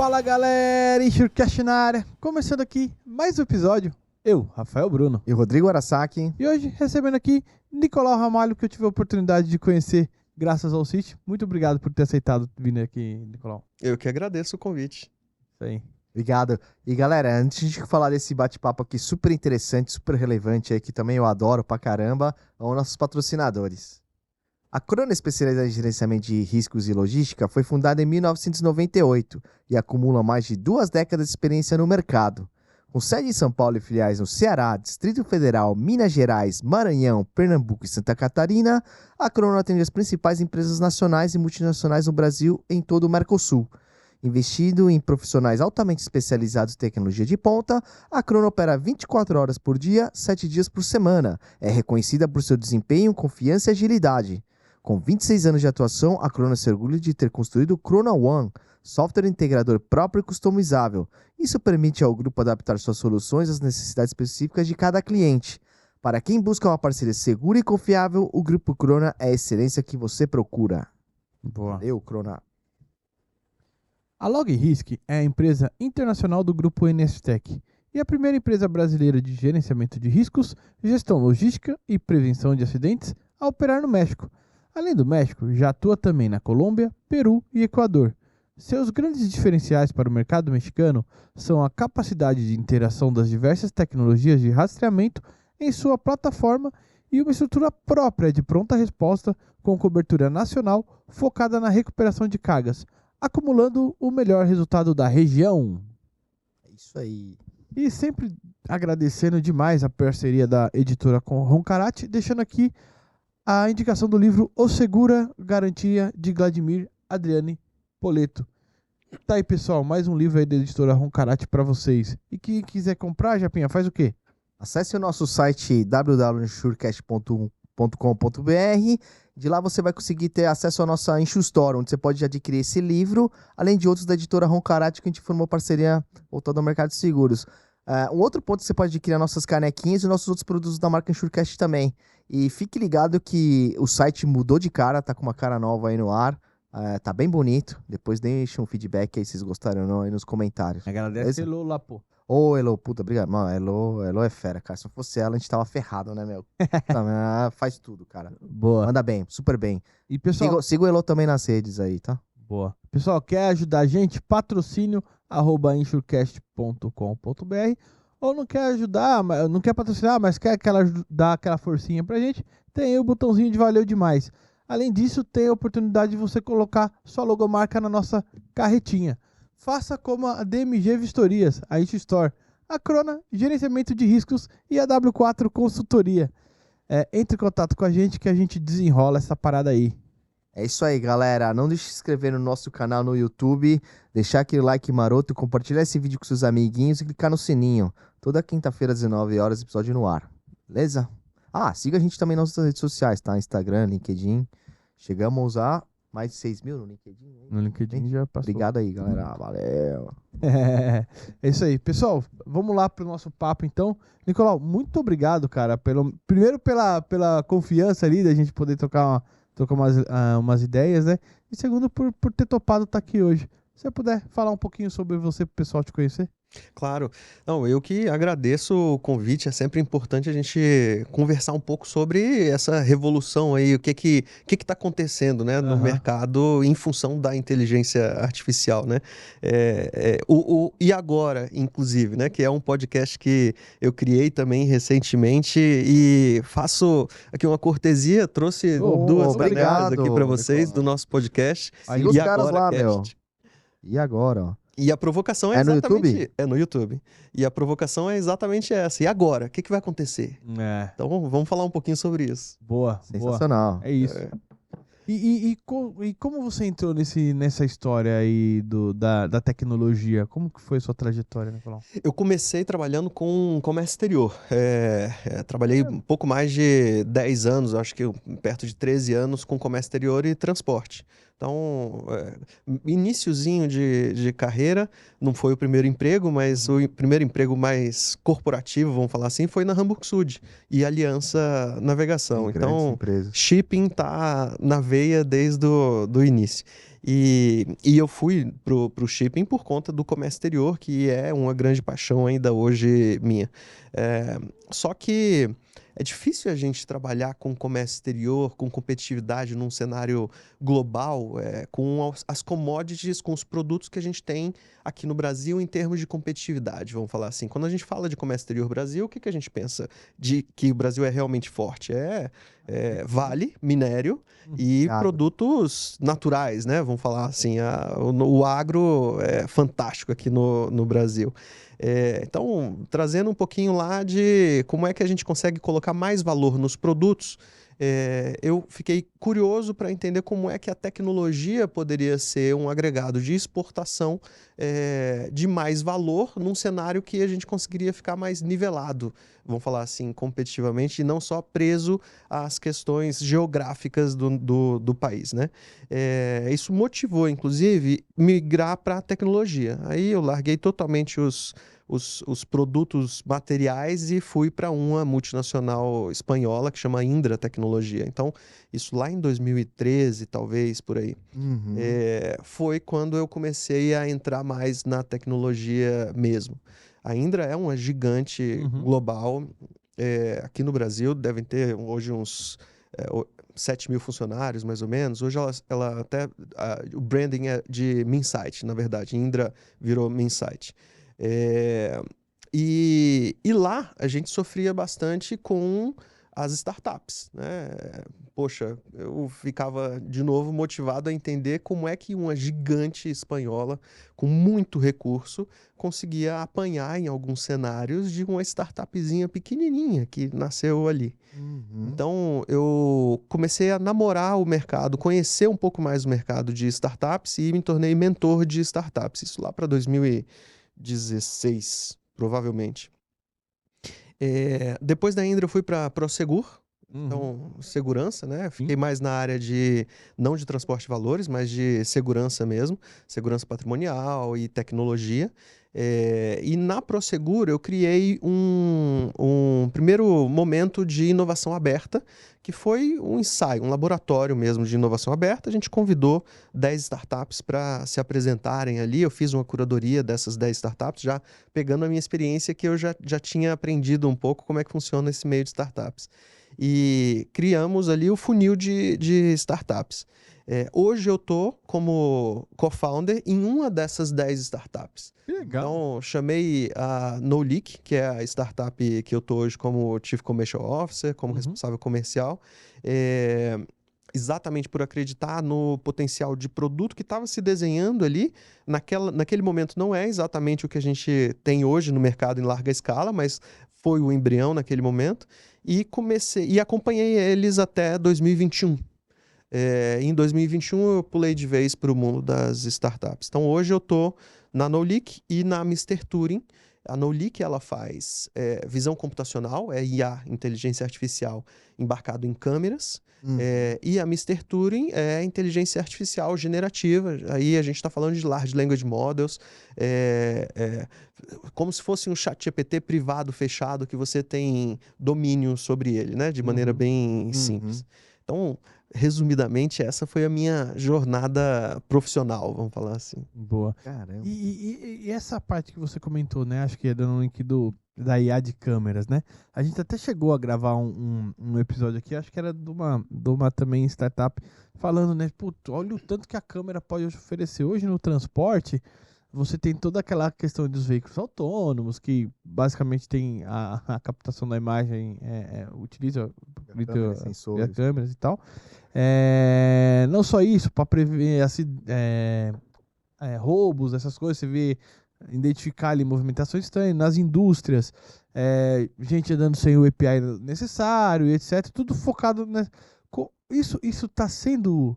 Fala galera, Insurecast na área, começando aqui mais um episódio, eu, Rafael Bruno e Rodrigo Arasaki, e hoje recebendo aqui Nicolau Ramalho, que eu tive a oportunidade de conhecer graças ao City. Muito obrigado por ter aceitado vir aqui, Nicolau. Eu que agradeço o convite. Isso aí. Obrigado. E galera, antes de falar desse bate-papo aqui super interessante, super relevante aí, que também eu adoro pra caramba, são nossos patrocinadores. A Crono, especializada em gerenciamento de riscos e logística, foi fundada em 1998 e acumula mais de 2 décadas de experiência no mercado. Com sede em São Paulo e filiais no Ceará, Distrito Federal, Minas Gerais, Maranhão, Pernambuco e Santa Catarina, a Crono atende as principais empresas nacionais e multinacionais no Brasil e em todo o Mercosul. Investindo em profissionais altamente especializados em tecnologia de ponta, a Crono opera 24 horas por dia, 7 dias por semana. É reconhecida por seu desempenho, confiança e agilidade. Com 26 anos de atuação, a Crono se orgulha de ter construído o Crono One, software integrador próprio e customizável. Isso permite ao grupo adaptar suas soluções às necessidades específicas de cada cliente. Para quem busca uma parceria segura e confiável, o Grupo Crono é a excelência que você procura. Boa. Valeu, Crono. A LogRisk é a empresa internacional do grupo NSTech e a primeira empresa brasileira de gerenciamento de riscos, gestão logística e prevenção de acidentes a operar no México. Além do México, já atua também na Colômbia, Peru e Equador. Seus grandes diferenciais para o mercado mexicano são a capacidade de interação das diversas tecnologias de rastreamento em sua plataforma e uma estrutura própria de pronta resposta com cobertura nacional focada na recuperação de cargas, acumulando o melhor resultado da região. É isso aí. E sempre agradecendo demais a parceria da editora com Roncarate, deixando aqui a indicação do livro O Segura Garantia, de Vladimir Adriane Poleto. Tá aí, pessoal, mais um livro aí da editora Roncarate para vocês. E quem quiser comprar, Japinha, faz o quê? Acesse o nosso site www.insurecast.com.br. De lá você vai conseguir ter acesso à nossa Insure Store, onde você pode adquirir esse livro, além de outros da editora Roncarate, que a gente formou parceria voltada ao mercado de seguros. Um outro ponto que você pode adquirir nossas canequinhas e nossos outros produtos da marca Insurecast também. E fique ligado que o site mudou de cara, tá com uma cara nova aí no ar. Tá bem bonito. Depois deixa um feedback aí se vocês gostaram ou não aí nos comentários. Agradece Elo lá, pô. Ô, Elo, puta, obrigado. Mano, Elo é fera, cara. Se não fosse ela, a gente tava ferrado, né, meu? Faz tudo, cara. Boa. Manda bem, super bem. E pessoal, Siga o Elo também nas redes aí, tá? boa. Pessoal, quer ajudar a gente? Patrocínio@insurecast.com.br. Ou não quer ajudar, não quer patrocinar, mas quer dar aquela forcinha pra gente? Tem aí o botãozinho de valeu demais. Além disso, tem a oportunidade de você colocar sua logomarca na nossa carretinha. Faça como a DMG Vistorias, a Insure Store, a Crona Gerenciamento de Riscos e a W4 Consultoria. Entre em contato com a gente que a gente desenrola essa parada aí. É isso aí, galera. Não deixe de se inscrever no nosso canal no YouTube, deixar aquele like maroto, compartilhar esse vídeo com seus amiguinhos e clicar no sininho. Toda quinta-feira, às 19 horas, episódio no ar. Beleza? Siga a gente também nas nossas redes sociais, tá? Instagram, LinkedIn. Chegamos a usar mais de 6 mil no LinkedIn. Hein? No LinkedIn já passou. Obrigado aí, galera. Valeu. É isso aí. Pessoal, vamos lá pro nosso papo, então. Nicolau, muito obrigado, cara. Primeiro pela confiança ali da gente poder trocar umas ideias, né? E segundo, por ter topado estar aqui hoje. Se você puder falar um pouquinho sobre você pro pessoal te conhecer. Claro. Não, eu que agradeço o convite. É sempre importante a gente conversar um pouco sobre essa revolução aí, o que tá acontecendo, né, no mercado em função da inteligência artificial, né? E agora, inclusive, né, que é um podcast que eu criei também recentemente e faço aqui uma cortesia, trouxe duas pegadas aqui para vocês do nosso podcast. Siga os caras lá, meu. E agora, ó. E a provocação é exatamente... no YouTube? É no YouTube. E a provocação é exatamente essa. E agora? O que vai acontecer? Então vamos falar um pouquinho sobre isso. Boa. Sensacional. É isso. E como você entrou nessa história aí da tecnologia? Como que foi a sua trajetória, Nicolau? Eu comecei trabalhando com comércio exterior. Trabalhei um pouco mais de 10 anos, acho que perto de 13 anos, com comércio exterior e transporte. Então, iniciozinho de carreira, não foi o primeiro emprego, mas o primeiro emprego mais corporativo, vamos falar assim, foi na Hamburg Süd e Aliança Navegação. Então, shipping tá na veia desde o início. E eu fui pro shipping por conta do comércio exterior, que é uma grande paixão ainda hoje minha. Só que é difícil a gente trabalhar com comércio exterior, com competitividade num cenário global, com as commodities, com os produtos que a gente tem aqui no Brasil em termos de competitividade, vamos falar assim. Quando a gente fala de comércio exterior Brasil, o que a gente pensa de que o Brasil é realmente forte? Vale, minério e Agro. produtos naturais, né? Vamos falar assim, o agro é fantástico aqui no Brasil. Então, trazendo um pouquinho lá de como é que a gente consegue colocar mais valor nos produtos, eu fiquei curioso para entender como é que a tecnologia poderia ser um agregado de exportação de mais valor num cenário que a gente conseguiria ficar mais nivelado, vamos falar assim, competitivamente, e não só preso às questões geográficas do país, né? Isso motivou, inclusive, migrar para a tecnologia. Aí eu larguei totalmente os produtos materiais e fui para uma multinacional espanhola que chama Indra Tecnologia. Então, isso lá em 2013, talvez, por aí. Uhum. Foi quando eu comecei a entrar mais na tecnologia mesmo. A Indra é uma gigante Uhum. global. Aqui no Brasil devem ter hoje uns 7 mil funcionários, mais ou menos. Hoje ela até... o branding é de Minsight, na verdade. Indra virou Minsight. E lá a gente sofria bastante com as startups, né? Poxa, eu ficava de novo motivado a entender como é que uma gigante espanhola com muito recurso conseguia apanhar em alguns cenários de uma startupzinha pequenininha que nasceu ali. Uhum. Então, eu comecei a namorar o mercado, conhecer um pouco mais o mercado de startups e me tornei mentor de startups. Isso lá para 2016, provavelmente. Depois da Indra, eu fui para a Prosegur, Uhum. então, segurança, né? Sim. Fiquei mais na área não de transporte de valores, mas de segurança mesmo, segurança patrimonial e tecnologia. E na Prosegur eu criei um primeiro momento de inovação aberta, que foi um ensaio, um laboratório mesmo de inovação aberta. A gente convidou 10 startups para se apresentarem ali. Eu fiz uma curadoria dessas 10 startups, já pegando a minha experiência que eu já tinha aprendido um pouco como é que funciona esse meio de startups. E criamos ali o funil de startups. Hoje eu estou como co-founder em uma dessas 10 startups. Que legal. Então, chamei a NoLeak, que é a startup que eu estou hoje como Chief Commercial Officer, como Uhum. responsável comercial, exatamente por acreditar no potencial de produto que estava se desenhando ali. Naquele momento não é exatamente o que a gente tem hoje no mercado em larga escala, mas foi o embrião naquele momento. E acompanhei eles até 2021. Em 2021 eu pulei de vez para o mundo das startups. Então hoje eu estou na NoLeak e na Mr. Turing. A NoLeak ela faz visão computacional, IA, inteligência artificial embarcado em câmeras. Uhum. E a Mr. Turing é inteligência artificial generativa. Aí a gente está falando de Large Language Models, como se fosse um chat GPT privado, fechado, que você tem domínio sobre ele, né? De maneira Uhum. bem simples. Então, resumidamente, essa foi a minha jornada profissional, vamos falar assim. Boa. Caramba. E essa parte que você comentou, né? Acho que é dando um link da IA de câmeras, né? A gente até chegou a gravar um episódio aqui, acho que era de uma também startup, falando, né? Putz, olha o tanto que a câmera pode oferecer. Hoje no transporte, você tem toda aquela questão dos veículos autônomos, que basicamente tem a captação da imagem, utiliza Câmeras, via sensores. câmeras e tal. Não só isso, para prever roubos, essas coisas, você vê, identificar ali movimentação estranha nas indústrias, gente andando sem o API necessário, e etc. Tudo focado nessa. Isso está sendo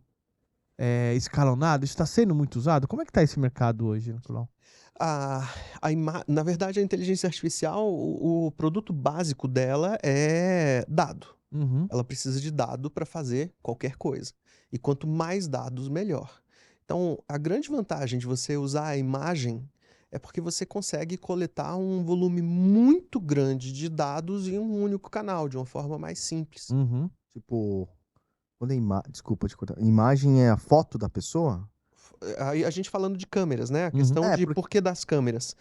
escalonado? Isso está sendo muito usado? Como é que está esse mercado hoje, Nicolau? Na verdade, a inteligência artificial, o produto básico dela é dado. Uhum. Ela precisa de dado para fazer qualquer coisa. E quanto mais dados, melhor. Então, a grande vantagem de você usar a imagem é porque você consegue coletar um volume muito grande de dados em um único canal, de uma forma mais simples. Uhum. Tipo, desculpa te cortar. Imagem é a foto da pessoa? aí a gente falando de câmeras, né? A questão de por que das câmeras.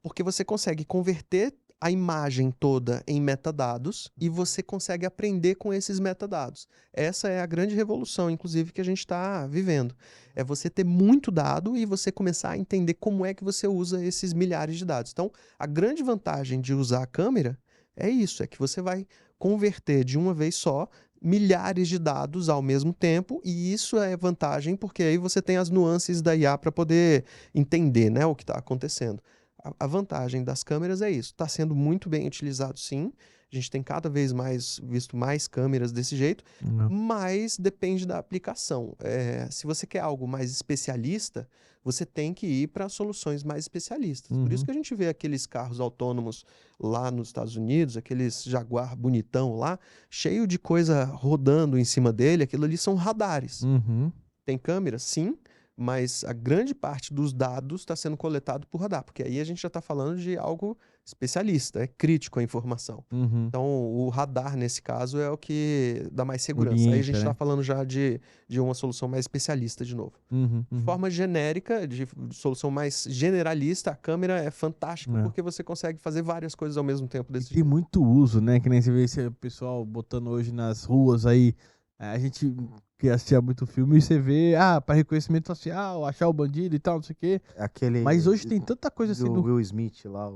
Porque você consegue converter a imagem toda em metadados e você consegue aprender com esses metadados. Essa é a grande revolução, inclusive, que a gente está vivendo. É você ter muito dado e você começar a entender como é que você usa esses milhares de dados. Então, a grande vantagem de usar a câmera é isso, é que você vai converter de uma vez só milhares de dados ao mesmo tempo, e isso é vantagem porque aí você tem as nuances da IA para poder entender, né, o que está acontecendo. A vantagem das câmeras é isso, está sendo muito bem utilizado sim, a gente tem cada vez mais visto mais câmeras desse jeito, mas depende da aplicação. Se você quer algo mais especialista, você tem que ir para soluções mais especialistas. Por isso que a gente vê aqueles carros autônomos lá nos Estados Unidos, aqueles Jaguar bonitão lá, cheio de coisa rodando em cima dele, aquilo ali são radares. Tem câmera? Sim. Mas a grande parte dos dados está sendo coletado por radar, porque aí a gente já está falando de algo especialista, é crítico a informação. Então, o radar, nesse caso, é o que dá mais segurança. Aí a gente está falando já de uma solução mais especialista de novo. De forma genérica, de solução mais generalista, a câmera é fantástica, porque você consegue fazer várias coisas ao mesmo tempo desse Tem muito uso, né? Que nem você vê esse pessoal botando hoje nas ruas aí. A gente que assistia muito filme e você vê, para reconhecimento facial, achar o bandido e tal, não sei o quê. Mas hoje tem tanta coisa assim do Will Smith lá.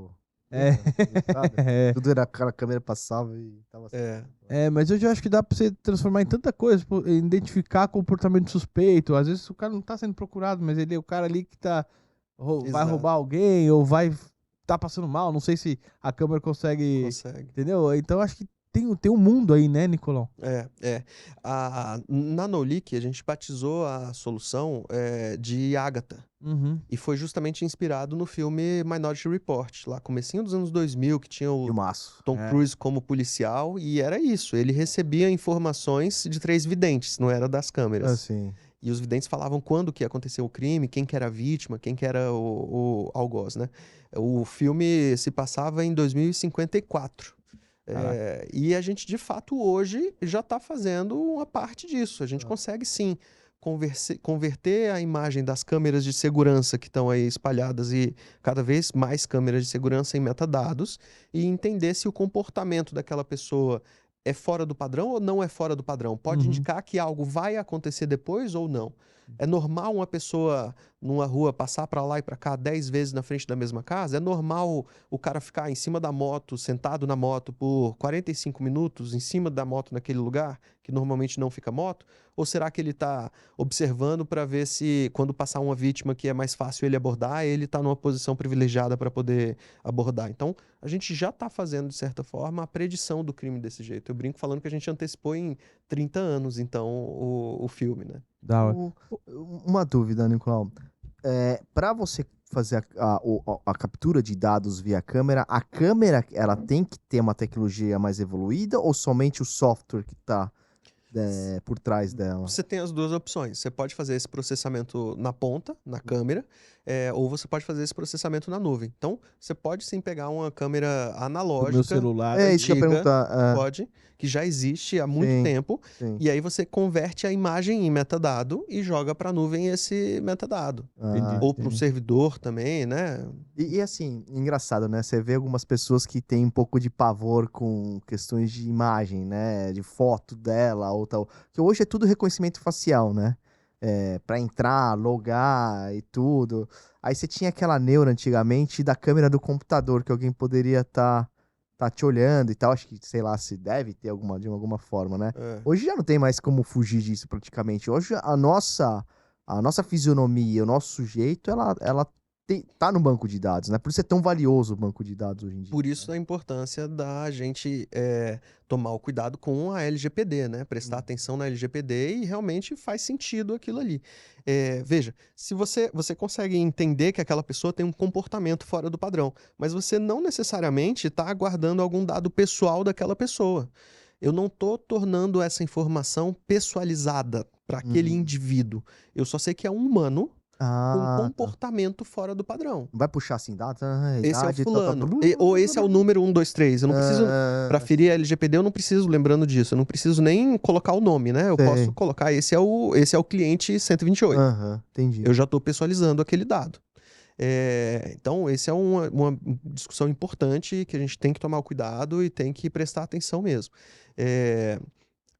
Tudo era aquela câmera passava e tava assim. Mas hoje eu acho que dá pra você transformar em tanta coisa, tipo, identificar comportamento suspeito. Às vezes o cara não tá sendo procurado, mas ele é o cara ali que vai roubar alguém ou tá passando mal. Não sei se a câmera consegue. Entendeu? Então acho que tem um mundo aí, né, Nicolão? A Nanoleak, a gente batizou a solução de Agatha. E foi justamente inspirado no filme Minority Report, lá comecinho dos anos 2000, que tinha o Tom Cruise como policial, e era isso, ele recebia informações de 3 videntes, não era das câmeras. E os videntes falavam quando que aconteceu o crime, quem que era a vítima, quem que era o algoz, né? O filme se passava em 2054. E a gente, de fato, hoje já está fazendo uma parte disso. A gente consegue, sim, converter a imagem das câmeras de segurança que estão aí espalhadas e cada vez mais câmeras de segurança em metadados e entender se o comportamento daquela pessoa é fora do padrão ou não é fora do padrão. Pode indicar que algo vai acontecer depois ou não. É normal uma pessoa numa rua passar para lá e para cá 10 vezes na frente da mesma casa? É normal o cara ficar em cima da moto, sentado na moto por 45 minutos em cima da moto naquele lugar, que normalmente não fica moto? Ou será que ele está observando para ver se quando passar uma vítima que é mais fácil ele abordar, ele está numa posição privilegiada para poder abordar? Então, a gente já está fazendo, de certa forma, a predição do crime desse jeito. Eu brinco falando que a gente antecipou em 30 anos, então, o filme, né? Uma dúvida, Nicolau. Para você fazer a captura de dados via câmera, a câmera ela tem que ter uma tecnologia mais evoluída ou somente o software que está por trás dela? Você tem as duas opções. Você pode fazer esse processamento na ponta, na câmera, ou você pode fazer esse processamento na nuvem. Então, você pode sim pegar uma câmera analógica. Do meu celular. Isso que eu ia perguntar. Pode, que já existe há muito tempo. E aí você converte a imagem em metadado e joga para a nuvem esse metadado. Ou para um servidor também, né? E assim, engraçado, né? Você vê algumas pessoas que têm um pouco de pavor com questões de imagem, né? De foto dela ou tal. Que hoje é tudo reconhecimento facial, né? Para entrar, logar e tudo. Aí você tinha aquela neura antigamente da câmera do computador, que alguém poderia tá te olhando e tal. Acho que, sei lá, se deve ter de alguma forma, né? Hoje já não tem mais como fugir disso praticamente. Hoje a nossa fisionomia, o nosso sujeito, ela tá no banco de dados, né? Por isso é tão valioso o banco de dados hoje em dia. Por isso a importância da gente tomar o cuidado com a LGPD, né? Prestar atenção na LGPD e realmente faz sentido aquilo ali. Veja, se você consegue entender que aquela pessoa tem um comportamento fora do padrão, mas você não necessariamente está guardando algum dado pessoal daquela pessoa. Eu não estou tornando essa informação pessoalizada para aquele indivíduo. Eu só sei que é um humano com comportamento fora do padrão. Vai puxar assim, data, esse idade, é o fulano. tal. Ou esse é o número 1, 2, 3. Eu não preciso, para ferir a LGPD, eu não preciso, lembrando disso, eu não preciso nem colocar o nome, né? Eu posso colocar, esse é o cliente 128. Entendi. Eu já estou pessoalizando aquele dado. Então, esse é uma discussão importante que a gente tem que tomar cuidado e tem que prestar atenção mesmo.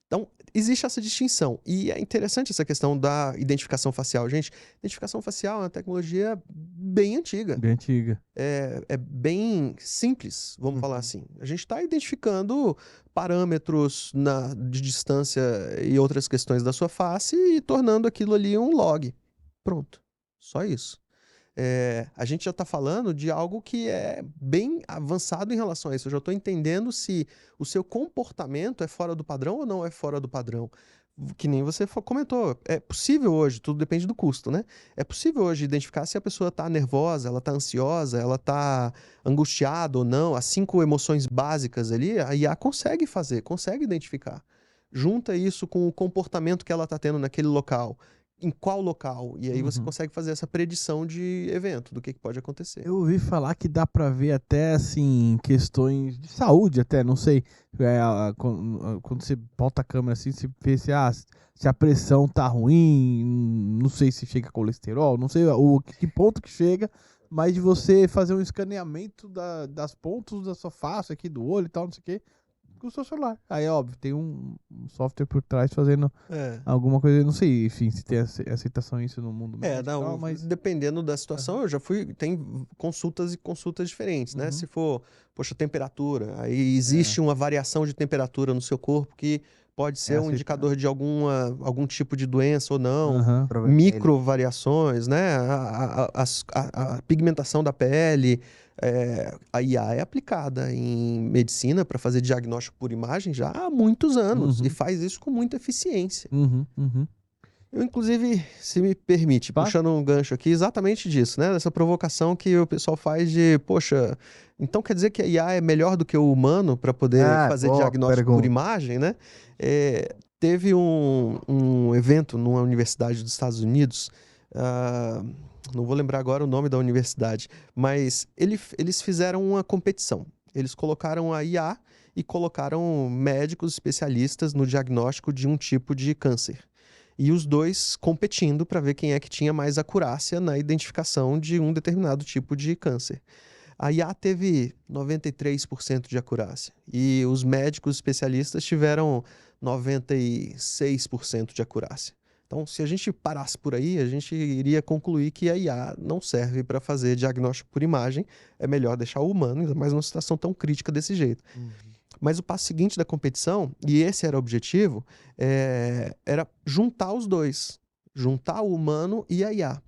Então, existe essa distinção. E é interessante essa questão da identificação facial. Gente, identificação facial é uma tecnologia bem antiga. Bem antiga. É bem simples, vamos falar assim. A gente está identificando parâmetros de distância e outras questões da sua face e tornando aquilo ali um log. Pronto. Só isso. A gente já está falando de algo que é bem avançado em relação a isso. Eu já estou entendendo se o seu comportamento é fora do padrão ou não é fora do padrão. Que nem você comentou. É possível hoje, tudo depende do custo, né? É possível hoje identificar se a pessoa está nervosa, ela está ansiosa, ela está angustiada ou não. As 5 emoções básicas ali, a IA consegue fazer, consegue identificar. Junta isso com o comportamento que ela está tendo naquele local. Em qual local? E aí você consegue fazer essa predição de evento, do que pode acontecer. Eu ouvi falar que dá pra ver até, assim, questões de saúde até, não sei. Quando você bota a câmera assim, você vê se a pressão tá ruim, não sei se chega colesterol, não sei que ponto que chega, mas de você fazer um escaneamento das pontos da sua face aqui, do olho e tal, não sei o quê, com o seu celular. Aí, óbvio, tem um software por trás fazendo alguma coisa, não sei, enfim, se tem aceitação isso no mundo médico. Não, mas dependendo da situação, eu já tem consultas e consultas diferentes, né? Se for, temperatura, aí existe uma variação de temperatura no seu corpo que pode ser um indicador de algum tipo de doença ou não, micro variações, né? A pigmentação da pele. A IA é aplicada em medicina para fazer diagnóstico por imagem já há muitos anos e faz isso com muita eficiência. Eu, inclusive, se me permite, puxando um gancho aqui, exatamente disso, né? Dessa provocação que o pessoal faz de, poxa, então quer dizer que a IA é melhor do que o humano para poder fazer diagnóstico por imagem, né? Teve um evento numa universidade dos Estados Unidos, não vou lembrar agora o nome da universidade, mas eles fizeram uma competição. Eles colocaram a IA e colocaram médicos especialistas no diagnóstico de um tipo de câncer. E os dois competindo para ver quem é que tinha mais acurácia na identificação de um determinado tipo de câncer. A IA teve 93% de acurácia e os médicos especialistas tiveram 96% de acurácia. Então, se a gente parasse por aí, a gente iria concluir que a IA não serve para fazer diagnóstico por imagem. É melhor deixar o humano, ainda mais numa situação tão crítica desse jeito. Mas o passo seguinte da competição, e esse era o objetivo, era juntar os dois. Juntar o humano e a IA.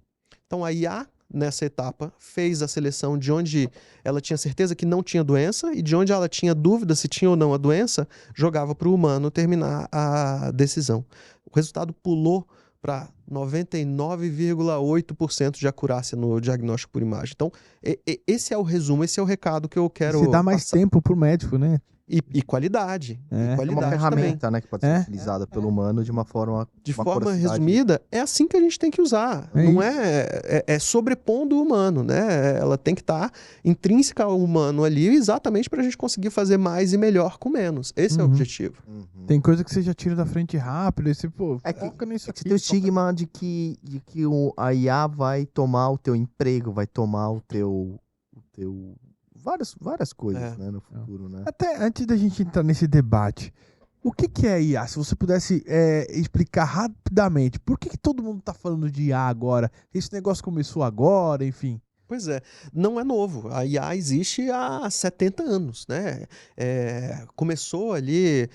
Então, a IA, nessa etapa, fez a seleção de onde ela tinha certeza que não tinha doença e de onde ela tinha dúvida se tinha ou não a doença, jogava para o humano terminar a decisão. O resultado pulou para 99,8% de acurácia no diagnóstico por imagem. Então, esse é o resumo, esse é o recado que eu quero Você dá mais tempo pro médico, né? E qualidade. É uma ferramenta, né, que pode ser utilizada pelo humano de uma forma... De forma resumida, é assim que a gente tem que usar. Não é sobrepondo o humano, né? Ela tem que estar intrínseca ao humano ali exatamente para a gente conseguir fazer mais e melhor com menos. Esse é o objetivo. Tem coisa que você já tira da frente rápido, e você, foca nisso aqui. Você tem o estigma de que a IA vai tomar o teu emprego, vai tomar o teu várias coisas, né, no futuro, né? Até antes da gente entrar nesse debate, o que é IA? Se você pudesse explicar rapidamente, por que todo mundo tá falando de IA agora? Esse negócio começou agora, enfim. Pois é, não é novo. A IA existe há 70 anos, né? Começou ali,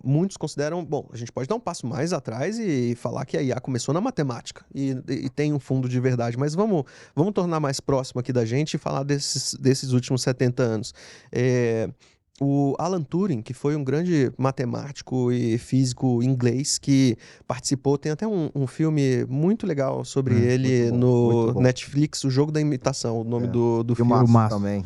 muitos consideram... Bom, a gente pode dar um passo mais atrás e falar que a IA começou na matemática e tem um fundo de verdade, mas vamos tornar mais próximo aqui da gente e falar desses últimos 70 anos. O Alan Turing, que foi um grande matemático e físico inglês que participou, tem até um filme muito legal sobre ele no Netflix, O Jogo da Imitação, o nome do filme. Filmaço também.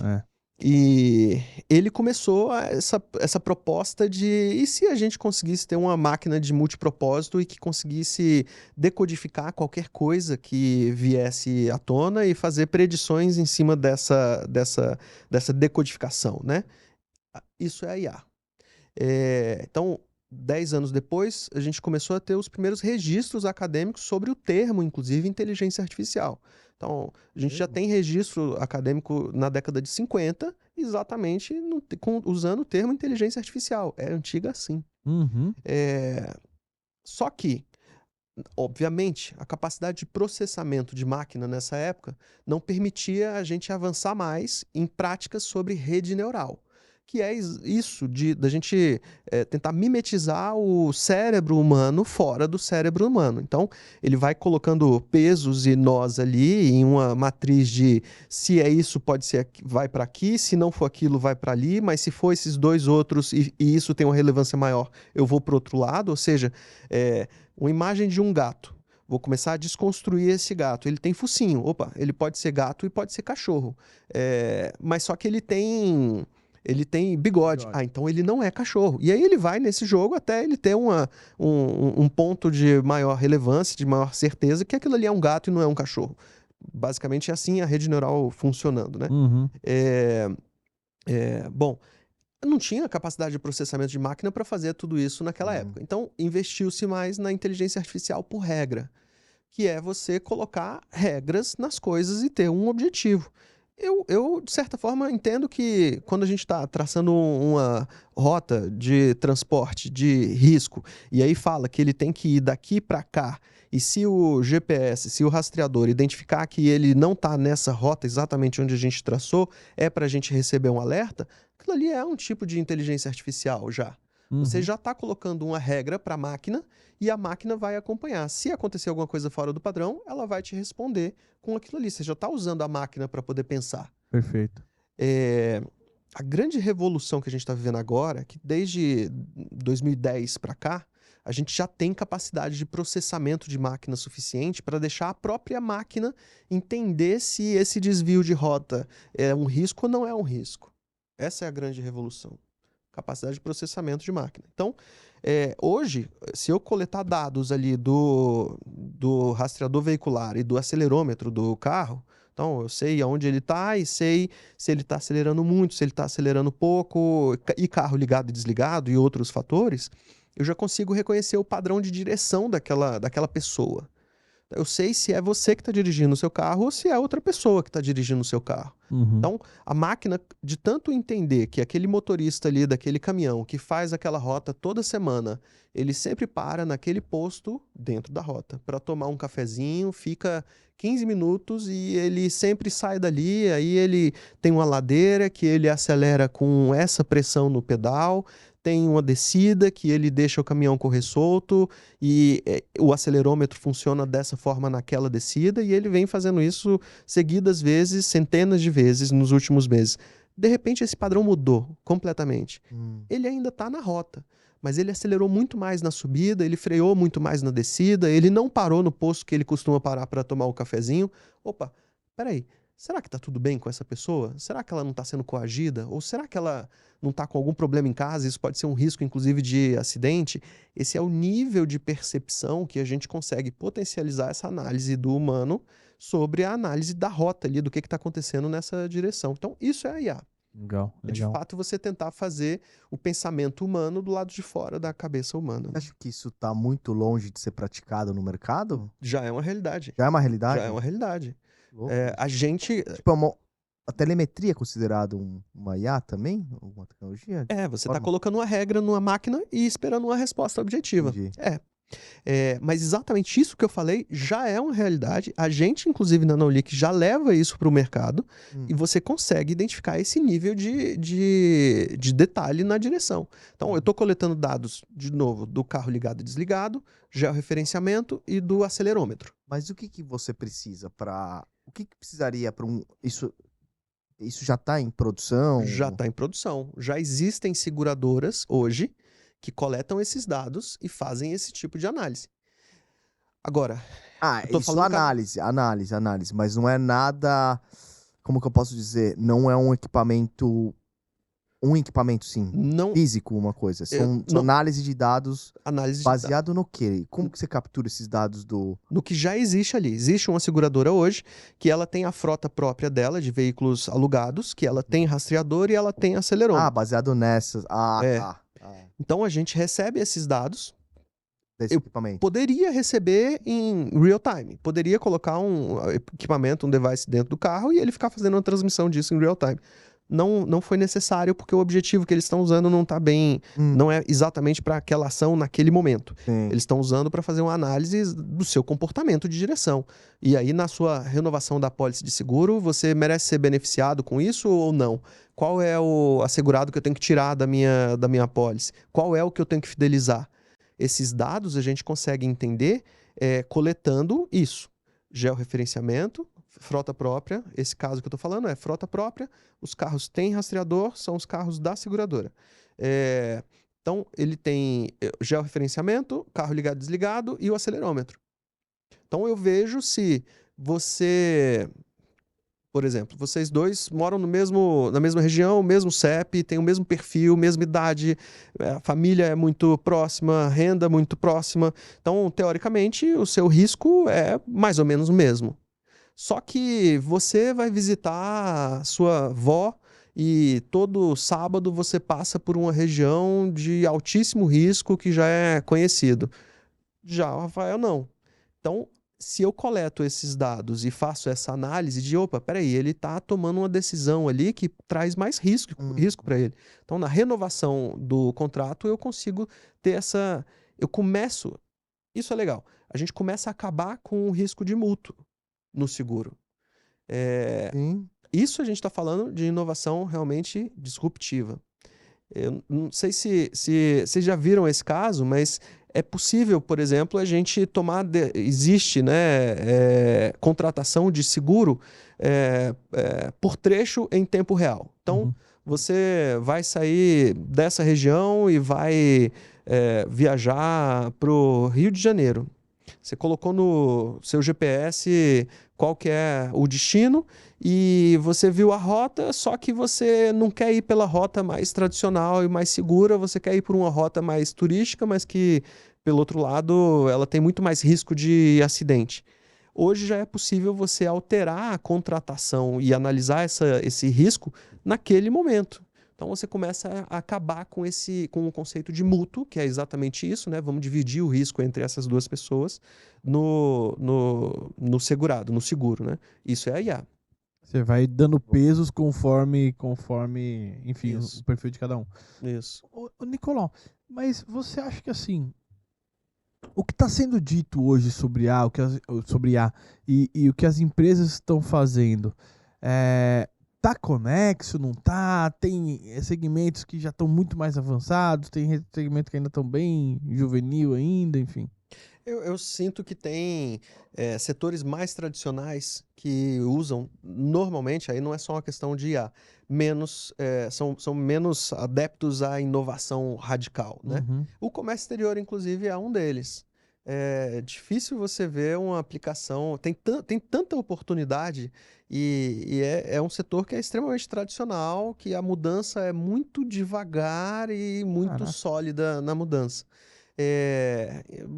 E ele começou essa proposta de e se a gente conseguisse ter uma máquina de multipropósito e que conseguisse decodificar qualquer coisa que viesse à tona e fazer predições em cima dessa decodificação, né? Isso é a IA. Então, 10 anos depois, a gente começou a ter os primeiros registros acadêmicos sobre o termo, inclusive, inteligência artificial. Então, a gente já tem registro acadêmico na década de 50, exatamente usando o termo inteligência artificial. É antiga assim. Uhum. Só que, obviamente, a capacidade de processamento de máquina nessa época não permitia a gente avançar mais em práticas sobre rede neural, que é isso da gente tentar mimetizar o cérebro humano fora do cérebro humano. Então, ele vai colocando pesos e nós ali em uma matriz de se é isso, pode ser, vai para aqui, se não for aquilo, vai para ali, mas se for esses dois outros e isso tem uma relevância maior, eu vou para o outro lado. Ou seja, uma imagem de um gato. Vou começar a desconstruir esse gato. Ele tem focinho. Opa, ele pode ser gato e pode ser cachorro. Mas só que ele tem bigode. Ah, então ele não é cachorro. E aí ele vai nesse jogo até ele ter um ponto de maior relevância, de maior certeza que aquilo ali é um gato e não é um cachorro. Basicamente é assim a rede neural funcionando, né? Uhum. Bom, não tinha capacidade de processamento de máquina para fazer tudo isso naquela época. Então, investiu-se mais na inteligência artificial por regra, que é você colocar regras nas coisas e ter um objetivo. Eu, de certa forma, entendo que quando a gente está traçando uma rota de transporte de risco e aí fala que ele tem que ir daqui para cá, e se o GPS, se o rastreador identificar que ele não está nessa rota exatamente onde a gente traçou, é para a gente receber um alerta, aquilo ali é um tipo de inteligência artificial já. Você já está colocando uma regra para a máquina e a máquina vai acompanhar. Se acontecer alguma coisa fora do padrão, ela vai te responder com aquilo ali. Você já está usando a máquina para poder pensar. Perfeito. A grande revolução que a gente está vivendo agora, que desde 2010 para cá, a gente já tem capacidade de processamento de máquina suficiente para deixar a própria máquina entender se esse desvio de rota é um risco ou não é um risco. Essa é a grande revolução. Capacidade de processamento de máquina. Então, hoje, se eu coletar dados ali do rastreador veicular e do acelerômetro do carro, então eu sei aonde ele está e sei se ele está acelerando muito, se ele está acelerando pouco, e carro ligado e desligado e outros fatores, eu já consigo reconhecer o padrão de direção daquela pessoa. Eu sei se é você que está dirigindo o seu carro ou se é outra pessoa que está dirigindo o seu carro. Uhum. Então, a máquina, de tanto entender que aquele motorista ali daquele caminhão que faz aquela rota toda semana, ele sempre para naquele posto dentro da rota para tomar um cafezinho, fica 15 minutos e ele sempre sai dali, aí ele tem uma ladeira que ele acelera com essa pressão no pedal, tem uma descida que ele deixa o caminhão correr solto e o acelerômetro funciona dessa forma naquela descida e ele vem fazendo isso seguidas vezes, centenas de vezes nos últimos meses. De repente esse padrão mudou completamente. Ele ainda está na rota, mas ele acelerou muito mais na subida, ele freou muito mais na descida, ele não parou no posto que ele costuma parar para tomar o cafezinho. Opa, peraí. Será que tá tudo bem com essa pessoa? Será que ela não está sendo coagida? Ou será que ela não está com algum problema em casa? Isso pode ser um risco, inclusive, de acidente. Esse é o nível de percepção que a gente consegue potencializar essa análise do humano sobre a análise da rota ali, do que está acontecendo nessa direção. Então, isso é a IA. Legal. É de fato você tentar fazer o pensamento humano do lado de fora da cabeça humana. Acho que isso está muito longe de ser praticado no mercado? Já é uma realidade. Já é uma realidade? Já é uma realidade. Louco. A gente... Tipo, a telemetria é considerada uma IA também? Uma tecnologia? Você está colocando uma regra numa máquina e esperando uma resposta objetiva. Entendi. Mas exatamente isso que eu falei já é uma realidade. A gente, inclusive, na Nanolique, já leva isso para o mercado e você consegue identificar esse nível de detalhe na direção. Então, eu estou coletando dados, de novo, do carro ligado e desligado, georreferenciamento e do acelerômetro. Mas o que você precisa para... O que precisaria para um... Isso já está em produção? Já está em produção. Já existem seguradoras hoje que coletam esses dados e fazem esse tipo de análise. Agora, isso análise, mas não é nada... como que eu posso dizer? Não é um equipamento sim, Não, físico, uma coisa. São não, análise de dados análise de baseado no quê? Como que você captura esses dados do... no que já existe ali. Existe uma seguradora hoje que ela tem a frota própria dela de veículos alugados, que ela tem rastreador e ela tem Ah, acelerômetro. baseado nessas. Ah, É. tá. Ah, Então a gente recebe esses dados. desse Eu equipamento. poderia receber em real time. Poderia colocar um equipamento, um device dentro do carro e ele ficar fazendo uma transmissão disso em real time. Não foi necessário porque o objetivo que eles estão usando não está bem, não é exatamente para aquela ação naquele momento. Sim. Eles estão usando para fazer uma análise do seu comportamento de direção. E aí, na sua renovação da pólice de seguro, você merece ser beneficiado com isso ou não? Qual é o assegurado que eu tenho que tirar da minha pólice? Qual é o que eu tenho que fidelizar? Esses dados a gente consegue entender coletando isso. Georreferenciamento, frota própria. Esse caso que eu estou falando é frota própria. Os carros têm rastreador, são os carros da seguradora. Então, ele tem georreferenciamento, carro ligado e desligado e o acelerômetro. Então, eu vejo se você... Por exemplo, vocês dois moram na mesma região, mesmo CEP, têm o mesmo perfil, mesma idade, a família é muito próxima, renda muito próxima. Então, teoricamente, o seu risco é mais ou menos o mesmo. Só que você vai visitar a sua avó e todo sábado você passa por uma região de altíssimo risco que já é conhecido. Já o Rafael não. Então, se eu coleto esses dados e faço essa análise de, opa, peraí, ele está tomando uma decisão ali que traz mais risco para ele. Então, na renovação do contrato, eu consigo ter essa. Eu começo. Isso é legal. A gente começa a acabar com o risco de mútuo no seguro. Sim. Isso a gente está falando de inovação realmente disruptiva. Eu não sei se vocês já viram esse caso, mas é possível, por exemplo, a gente tomar. Existe, né, contratação de seguro por trecho em tempo real. Então, você vai sair dessa região e vai viajar para o Rio de Janeiro. Você colocou no seu GPS qual que é o destino e você viu a rota, só que você não quer ir pela rota mais tradicional e mais segura, você quer ir por uma rota mais turística, mas que, pelo outro lado, ela tem muito mais risco de acidente. Hoje já é possível você alterar a contratação e analisar esse risco naquele momento. Então você começa a acabar com o conceito de mútuo, que é exatamente isso, né? Vamos dividir o risco entre essas duas pessoas no segurado, no seguro, né? Isso é a IA. Você vai dando pesos conforme, enfim, o Isso. perfil de cada um. Isso. Ô, Nicolau, mas você acha que assim, o que está sendo dito hoje sobre IA, sobre IA e o que as empresas estão fazendo, tá conexo, não tá? Tem segmentos que já estão muito mais avançados, tem segmentos que ainda estão bem juvenil ainda, enfim. Eu sinto que tem setores mais tradicionais que usam normalmente, aí não é só uma questão de IA, são menos adeptos à inovação radical, né? O comércio exterior, inclusive, é um deles. É difícil você ver uma aplicação, tem tanta oportunidade e é um setor que é extremamente tradicional, que a mudança é muito devagar e muito Caraca. sólida na mudança.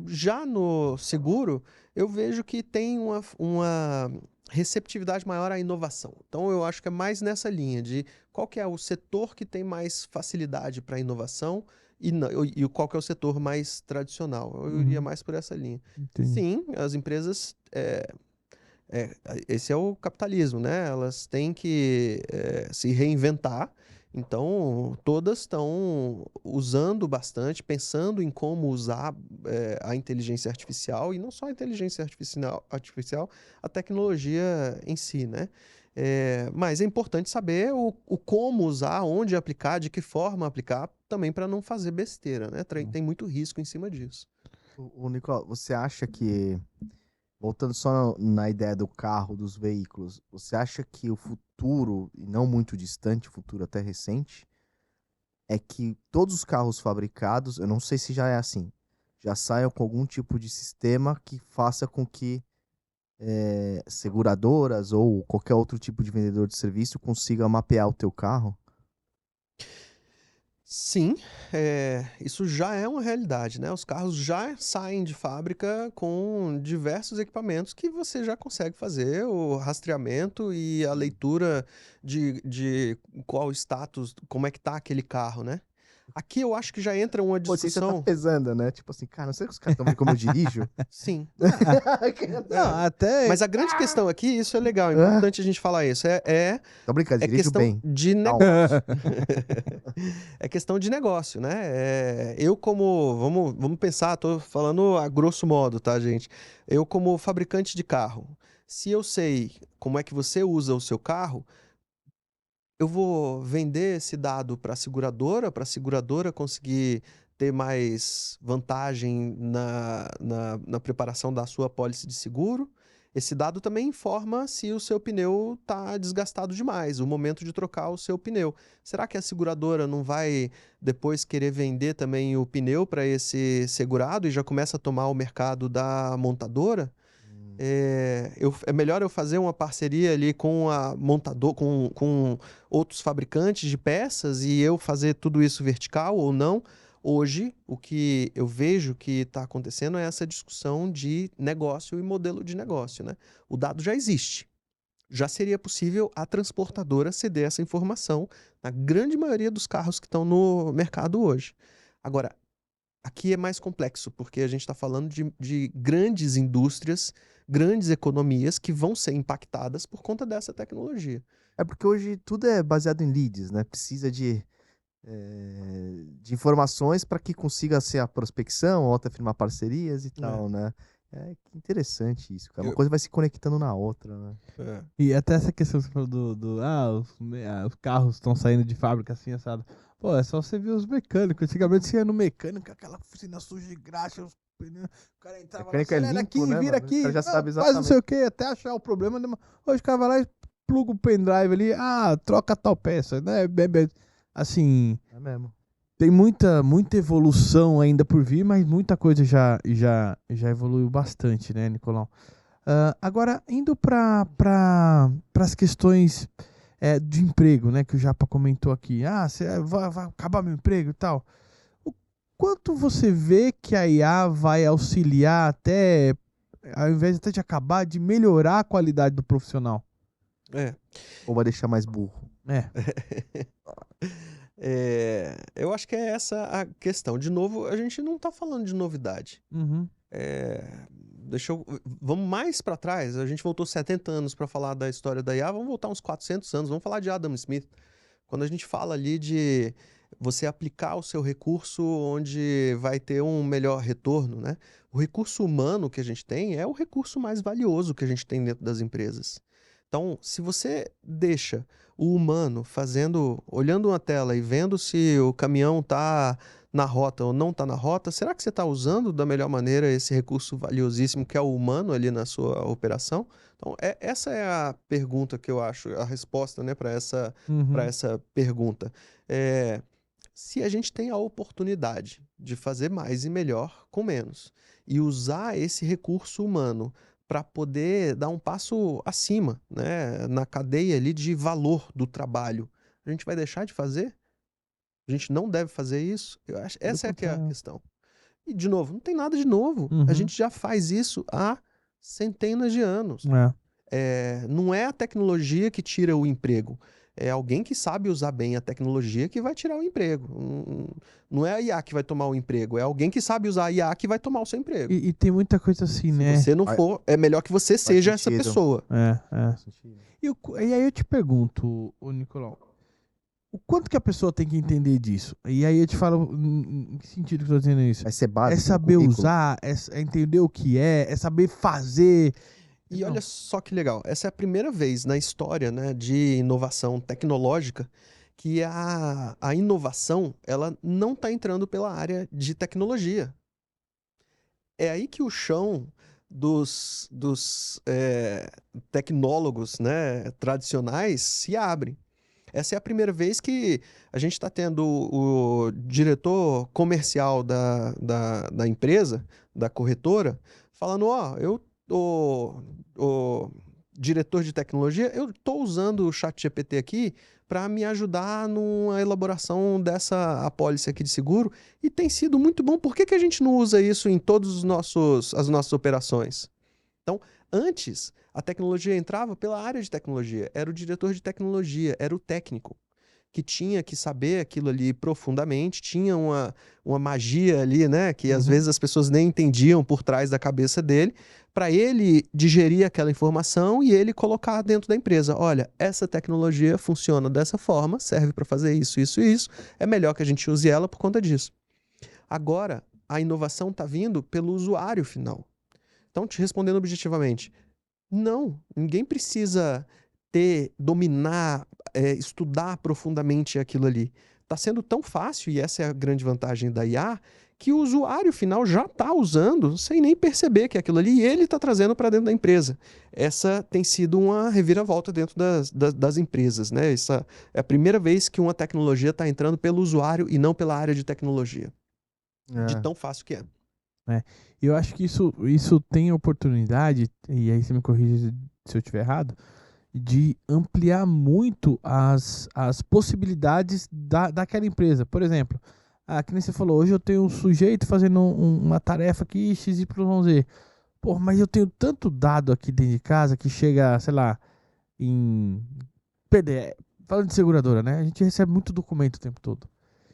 Já no seguro, eu vejo que tem uma receptividade maior à inovação. Então, eu acho que é mais nessa linha de qual que é o setor que tem mais facilidade para inovação e qual que é o setor mais tradicional. Eu iria mais por essa linha. Entendi. Sim, as empresas... esse é o capitalismo, né? Elas têm que se reinventar. Então, todas estão usando bastante, pensando em como usar a inteligência artificial, e não só a inteligência artificial, a tecnologia em si, né? Mas é importante saber o como usar, onde aplicar, de que forma aplicar, também para não fazer besteira, né? Tem muito risco em cima disso. O Nicolau, você acha que, voltando só na ideia do carro, dos veículos, você acha que o futuro, e não muito distante, futuro até recente, é que todos os carros fabricados, eu não sei se já é assim, já saiam com algum tipo de sistema que faça com que seguradoras ou qualquer outro tipo de vendedor de serviço consiga mapear o teu carro? Sim, isso já é uma realidade, né? Os carros já saem de fábrica com diversos equipamentos que você já consegue fazer o rastreamento e a leitura de qual status, como é que tá aquele carro, né? Aqui eu acho que já entra uma Pô, assim você tá discussão. pesando, né? Tipo assim, cara, não sei que os caras estão vendo como eu dirijo? Sim. Não, até. Mas a grande questão aqui, isso é legal, é Ah, importante a gente falar isso, tô brincando, é dirijo questão bem. de Calma. negócio. É questão de negócio, né? Eu como, vamos pensar, tô falando a grosso modo, tá, gente? Eu como fabricante de carro, se eu sei como é que você usa o seu carro, eu vou vender esse dado para a seguradora conseguir ter mais vantagem na preparação da sua apólice de seguro. Esse dado também informa se o seu pneu está desgastado demais, o momento de trocar o seu pneu. Será que a seguradora não vai depois querer vender também o pneu para esse segurado e já começa a tomar o mercado da montadora? É melhor eu fazer uma parceria ali com a montador, com outros fabricantes de peças e eu fazer tudo isso vertical ou não. Hoje, o que eu vejo que está acontecendo é essa discussão de negócio e modelo de negócio, né? O dado já existe. Já seria possível a transportadora ceder essa informação na grande maioria dos carros que estão no mercado hoje. Agora, aqui é mais complexo, porque a gente está falando de grandes indústrias, grandes economias que vão ser impactadas por conta dessa tecnologia. É porque hoje tudo é baseado em leads, né? Precisa de informações para que consiga ser a prospecção, ou até firmar parcerias e É. tal, né? É que interessante isso, cara. Uma Eu- coisa vai se conectando na outra, né? É. E até essa questão que você falou os carros estão saindo de fábrica assim, assado. Pô, é só você ver os mecânicos. Antigamente você ia no mecânico, aquela oficina suja de graxa, os pneus, o cara entrava lá, Mecânico é acelera limpo, aqui, né, vira mano? O cara aqui, já não, sabe faz não sei exatamente. o que, até achar o problema. Hoje o cara vai lá e pluga o pendrive ali, troca tal peça, né? Assim, É mesmo. tem muita evolução ainda por vir, mas muita coisa já evoluiu bastante, né, Nicolau? Agora, indo para as questões de emprego, né, que o Japa comentou aqui. Você vai acabar meu emprego e tal. O quanto você vê que a IA vai auxiliar até, ao invés até de acabar, de melhorar a qualidade do profissional? É. Ou vai deixar mais burro? É. Eu acho que é essa a questão. De novo, a gente não está falando de novidade. Uhum. Vamos mais para trás. A gente voltou 70 anos para falar da história da IA. Vamos voltar uns 400 anos. Vamos falar de Adam Smith. Quando a gente fala ali de você aplicar o seu recurso onde vai ter um melhor retorno, né? O recurso humano que a gente tem é o recurso mais valioso que a gente tem dentro das empresas. Então, se você deixa o humano olhando uma tela e vendo se o caminhão está na rota ou não está na rota, será que você está usando da melhor maneira esse recurso valiosíssimo que é o humano ali na sua operação? Então, essa é a pergunta que eu acho, a resposta, né, para Uhum. essa pergunta. É, se a gente tem a oportunidade de fazer mais e melhor com menos, e usar esse recurso humano para poder dar um passo acima, né, na cadeia ali de valor do trabalho, a gente vai deixar de fazer? A gente não deve fazer isso? Eu acho, Pelo essa é que é a contrário. questão. E, de novo, não tem nada de novo. A Uhum. gente já faz isso há centenas de anos. É. Não é a tecnologia que tira o emprego. É alguém que sabe usar bem a tecnologia que vai tirar o emprego. Não é a IA que vai tomar o emprego. É alguém que sabe usar a IA que vai tomar o seu emprego. E tem muita coisa assim, Se né? você não Faz- for, é melhor que você Faz seja essa sentido. pessoa. É. Faz sentido. E aí eu te pergunto, ô Nicolau, o quanto que a pessoa tem que entender disso? E aí eu te falo em que sentido que eu tô dizendo isso? Vai ser É básico no saber currículo? usar, é entender o que é saber fazer. E Não. olha só que legal. Essa é a primeira vez na história, né, de inovação tecnológica que a inovação ela não está entrando pela área de tecnologia. É aí que o chão dos tecnólogos, né, tradicionais se abre. Essa é a primeira vez que a gente está tendo o diretor comercial da empresa, da corretora, falando: Ó, eu o diretor de tecnologia, eu estou usando o ChatGPT aqui para me ajudar na elaboração dessa apólice aqui de seguro e tem sido muito bom. Por que que a gente não usa isso em todas as nossas operações? Então, antes, a tecnologia entrava pela área de tecnologia, era o diretor de tecnologia, era o técnico, que tinha que saber aquilo ali profundamente, tinha uma magia ali, né, que às vezes as pessoas nem entendiam por trás da cabeça dele, para ele digerir aquela informação e ele colocar dentro da empresa. Olha, essa tecnologia funciona dessa forma, serve para fazer isso, isso e isso, é melhor que a gente use ela por conta disso. Agora, a inovação está vindo pelo usuário final. Então, te respondendo objetivamente, não, ninguém precisa dominar, estudar profundamente aquilo ali. Está sendo tão fácil, e essa é a grande vantagem da IA, que o usuário final já está usando sem nem perceber que é aquilo ali e ele está trazendo para dentro da empresa. Essa tem sido uma reviravolta dentro das empresas, né? Essa é a primeira vez que uma tecnologia está entrando pelo usuário e não pela área de tecnologia. De tão fácil que é. Eu acho que isso tem oportunidade, e aí você me corrige se eu estiver errado, de ampliar muito as possibilidades daquela empresa. Por exemplo, que nem você falou, hoje eu tenho um sujeito fazendo uma tarefa aqui, XYZ. Pô, mas eu tenho tanto dado aqui dentro de casa que chega, sei lá, em PDF. Falando de seguradora, né? A gente recebe muito documento o tempo todo.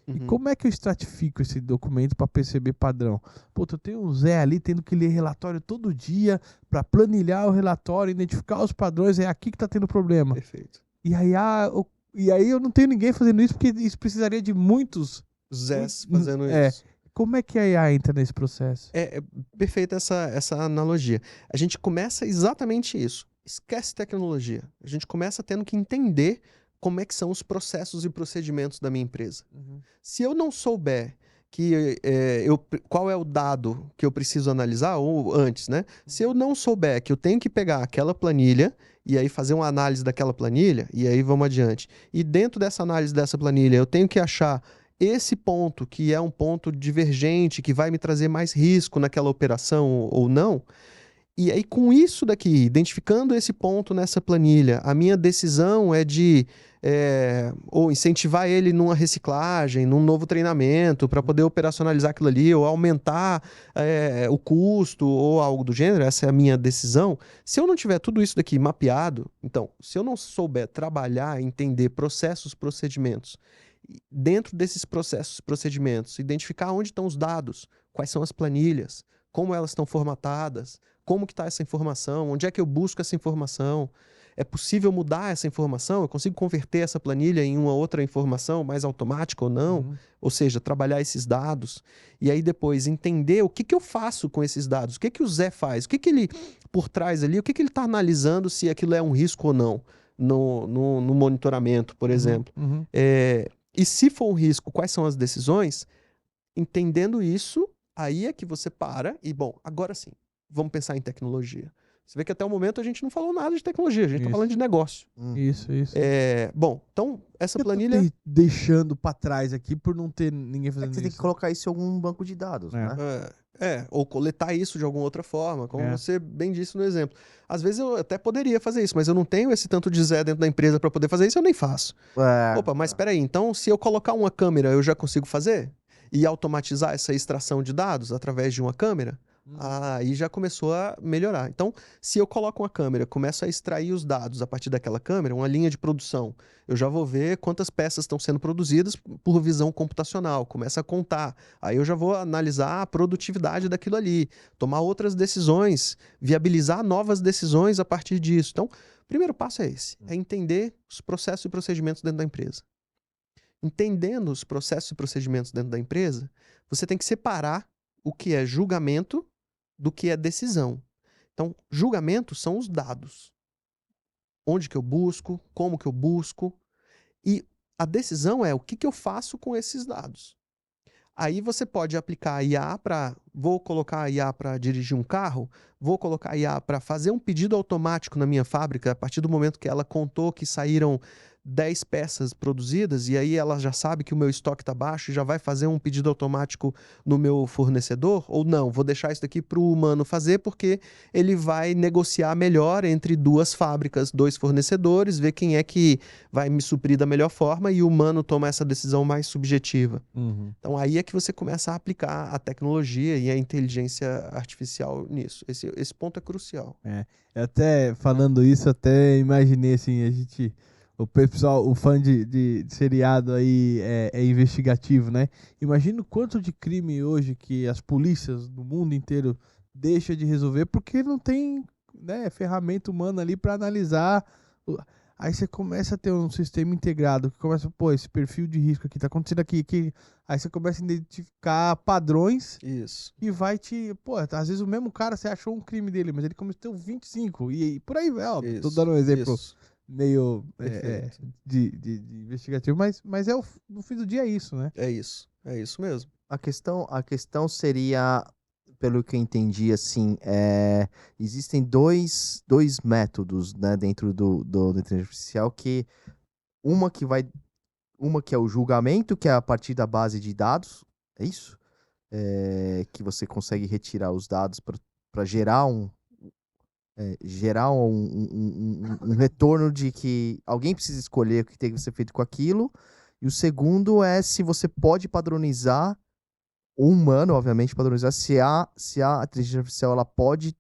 E como é que eu estratifico esse documento para perceber padrão? Pô, eu tenho um Zé ali tendo que ler relatório todo dia para planilhar o relatório, identificar os padrões, é aqui que tá tendo problema. Perfeito. E aí eu não tenho ninguém fazendo isso, porque isso precisaria de muitos Zés fazendo isso. Como é que a IA entra nesse processo? É perfeita essa analogia. A gente começa exatamente isso. Esquece tecnologia. A gente começa tendo que entender como é que são os processos e procedimentos da minha empresa. Se eu não souber qual é o dado que eu preciso analisar, ou antes, né? Se eu não souber que eu tenho que pegar aquela planilha e aí fazer uma análise daquela planilha, e aí vamos adiante. E dentro dessa análise dessa planilha, eu tenho que achar esse ponto que é um ponto divergente, que vai me trazer mais risco naquela operação ou não. E aí, com isso daqui, identificando esse ponto nessa planilha, a minha decisão é de ou incentivar ele numa reciclagem, num novo treinamento, para poder operacionalizar aquilo ali, ou aumentar o custo, ou algo do gênero. Essa é a minha decisão. Se eu não tiver tudo isso daqui mapeado, então, se eu não souber trabalhar, entender processos, procedimentos, dentro desses processos, procedimentos, identificar onde estão os dados, quais são as planilhas, como elas estão formatadas, como que está essa informação, onde é que eu busco essa informação, é possível mudar essa informação, eu consigo converter essa planilha em uma outra informação mais automática ou não, ou seja, trabalhar esses dados, e aí depois entender o que eu faço com esses dados, o que o Zé faz, o que ele, por trás ali, o que ele está analisando se aquilo é um risco ou não, no monitoramento, por exemplo. E se for um risco, quais são as decisões? Entendendo isso, aí é que você para e, bom, agora sim, vamos pensar em tecnologia. Você vê que até o momento a gente não falou nada de tecnologia, a gente está falando de negócio. Isso. Bom, então, essa planilha... Eu tô deixando para trás aqui por não ter ninguém fazendo isso. Você tem que colocar isso em algum banco de dados, né? Ou coletar isso de alguma outra forma, como você bem disse no exemplo. Às vezes eu até poderia fazer isso, mas eu não tenho esse tanto de Zé dentro da empresa para poder fazer isso, eu nem faço. Opa, mas espera aí, então se eu colocar uma câmera, eu já consigo fazer? E automatizar essa extração de dados através de uma câmera? Aí já começou a melhorar. Então, se eu coloco uma câmera, começo a extrair os dados a partir daquela câmera, uma linha de produção, eu já vou ver quantas peças estão sendo produzidas por visão computacional, começa a contar. Aí eu já vou analisar a produtividade daquilo ali, tomar outras decisões, viabilizar novas decisões a partir disso. Então, o primeiro passo é esse, é entender os processos e procedimentos dentro da empresa. Entendendo os processos e procedimentos dentro da empresa, você tem que separar o que é julgamento do que é decisão. Então, julgamento são os dados. Onde que eu busco, como que eu busco. E a decisão é o que eu faço com esses dados. Aí você pode aplicar a IA para... Vou colocar a IA para dirigir um carro, vou colocar a IA para fazer um pedido automático na minha fábrica, a partir do momento que ela contou que saíram 10 peças produzidas e aí ela já sabe que o meu estoque está baixo e já vai fazer um pedido automático no meu fornecedor? Ou não, vou deixar isso daqui para o humano fazer porque ele vai negociar melhor entre duas fábricas, dois fornecedores, ver quem é que vai me suprir da melhor forma e o humano toma essa decisão mais subjetiva. Então aí é que você começa a aplicar a tecnologia e a inteligência artificial nisso. Esse ponto é crucial. Até falando isso, até imaginei assim, o pessoal, o fã de seriado aí é investigativo, né? Imagina o quanto de crime hoje que as polícias do mundo inteiro deixam de resolver porque não tem, né, ferramenta humana ali para analisar. Aí você começa a ter um sistema integrado que começa, pô, esse perfil de risco aqui tá acontecendo aqui. Aí você começa a identificar padrões. Isso. E vai te... Pô, às vezes o mesmo cara, você achou um crime dele, mas ele cometeu 25. E por aí, ó, tô dando um exemplo meio de investigativo, mas no fim do dia é isso, né? É isso mesmo. A questão seria, pelo que eu entendi, assim, existem dois métodos, né, dentro da inteligência artificial, que uma que é o julgamento, que é a partir da base de dados, é isso? Que você consegue retirar os dados para gerar um retorno de que alguém precisa escolher o que tem que ser feito com aquilo. E o segundo é se você pode padronizar, o humano, obviamente, padronizar se a inteligência artificial ela pode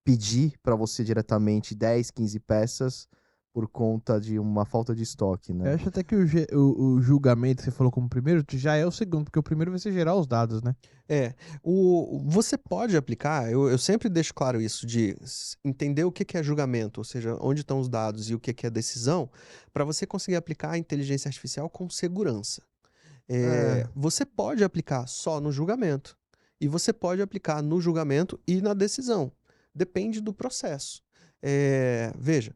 pedir para você diretamente 10, 15 peças por conta de uma falta de estoque, né? Eu acho até que o julgamento que você falou como primeiro já é o segundo, porque o primeiro vai ser gerar os dados, né? Você pode aplicar, eu sempre deixo claro isso, de entender o que é julgamento, ou seja, onde estão os dados e o que é decisão, para você conseguir aplicar a inteligência artificial com segurança. Você pode aplicar só no julgamento, e você pode aplicar no julgamento e na decisão. Depende do processo. Veja,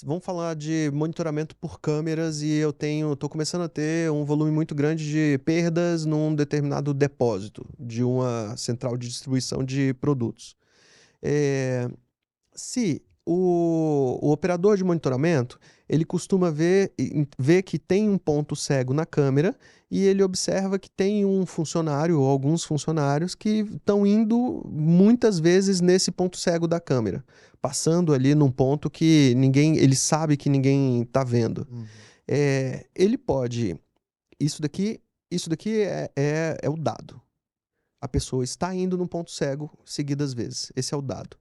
vamos falar de monitoramento por câmeras e eu estou começando a ter um volume muito grande de perdas num determinado depósito de uma central de distribuição de produtos. Se o operador de monitoramento, ele costuma ver que tem um ponto cego na câmera e ele observa que tem um funcionário ou alguns funcionários que estão indo muitas vezes nesse ponto cego da câmera, passando ali num ponto que ele sabe que ninguém está vendo. Ele pode... Isso daqui é o dado. A pessoa está indo num ponto cego seguidas vezes. Esse é o dado.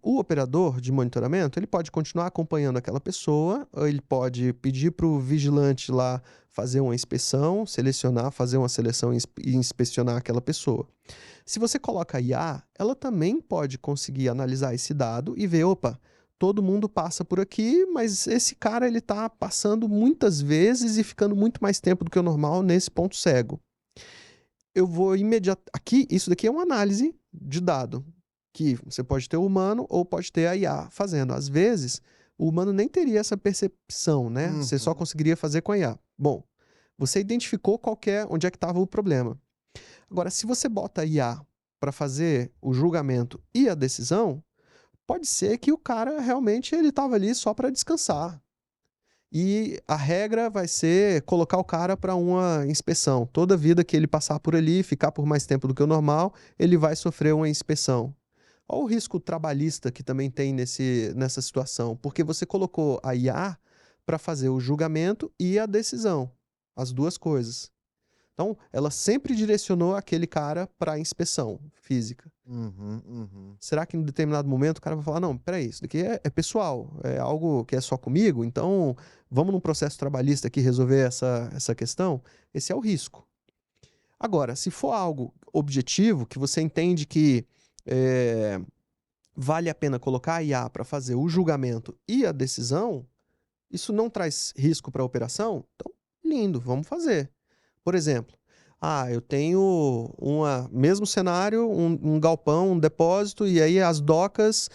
O operador de monitoramento, ele pode continuar acompanhando aquela pessoa, ou ele pode pedir para o vigilante lá fazer uma inspeção, fazer uma seleção e inspecionar aquela pessoa. Se você coloca a IA, ela também pode conseguir analisar esse dado e ver, opa, todo mundo passa por aqui, mas esse cara ele está passando muitas vezes e ficando muito mais tempo do que o normal nesse ponto cego. Eu vou isso daqui é uma análise de dado, que você pode ter o humano ou pode ter a IA fazendo. Às vezes, o humano nem teria essa percepção, né? Você só conseguiria fazer com a IA. Bom, você identificou onde é que estava o problema. Agora, se você bota a IA para fazer o julgamento e a decisão, pode ser que o cara realmente ele estava ali só para descansar. E a regra vai ser colocar o cara para uma inspeção. Toda vida que ele passar por ali, ficar por mais tempo do que o normal, ele vai sofrer uma inspeção. Olha o risco trabalhista que também tem nessa situação, porque você colocou a IA para fazer o julgamento e a decisão, as duas coisas. Então, ela sempre direcionou aquele cara para a inspeção física. Será que em determinado momento o cara vai falar, não, peraí, isso daqui é pessoal, é algo que é só comigo, então vamos num processo trabalhista aqui resolver essa questão? Esse é o risco. Agora, se for algo objetivo, que você entende que vale a pena colocar a IA para fazer o julgamento e a decisão, isso não traz risco para a operação, então, lindo, vamos fazer. Por exemplo, eu tenho mesmo cenário, um galpão, um depósito, e aí as docas,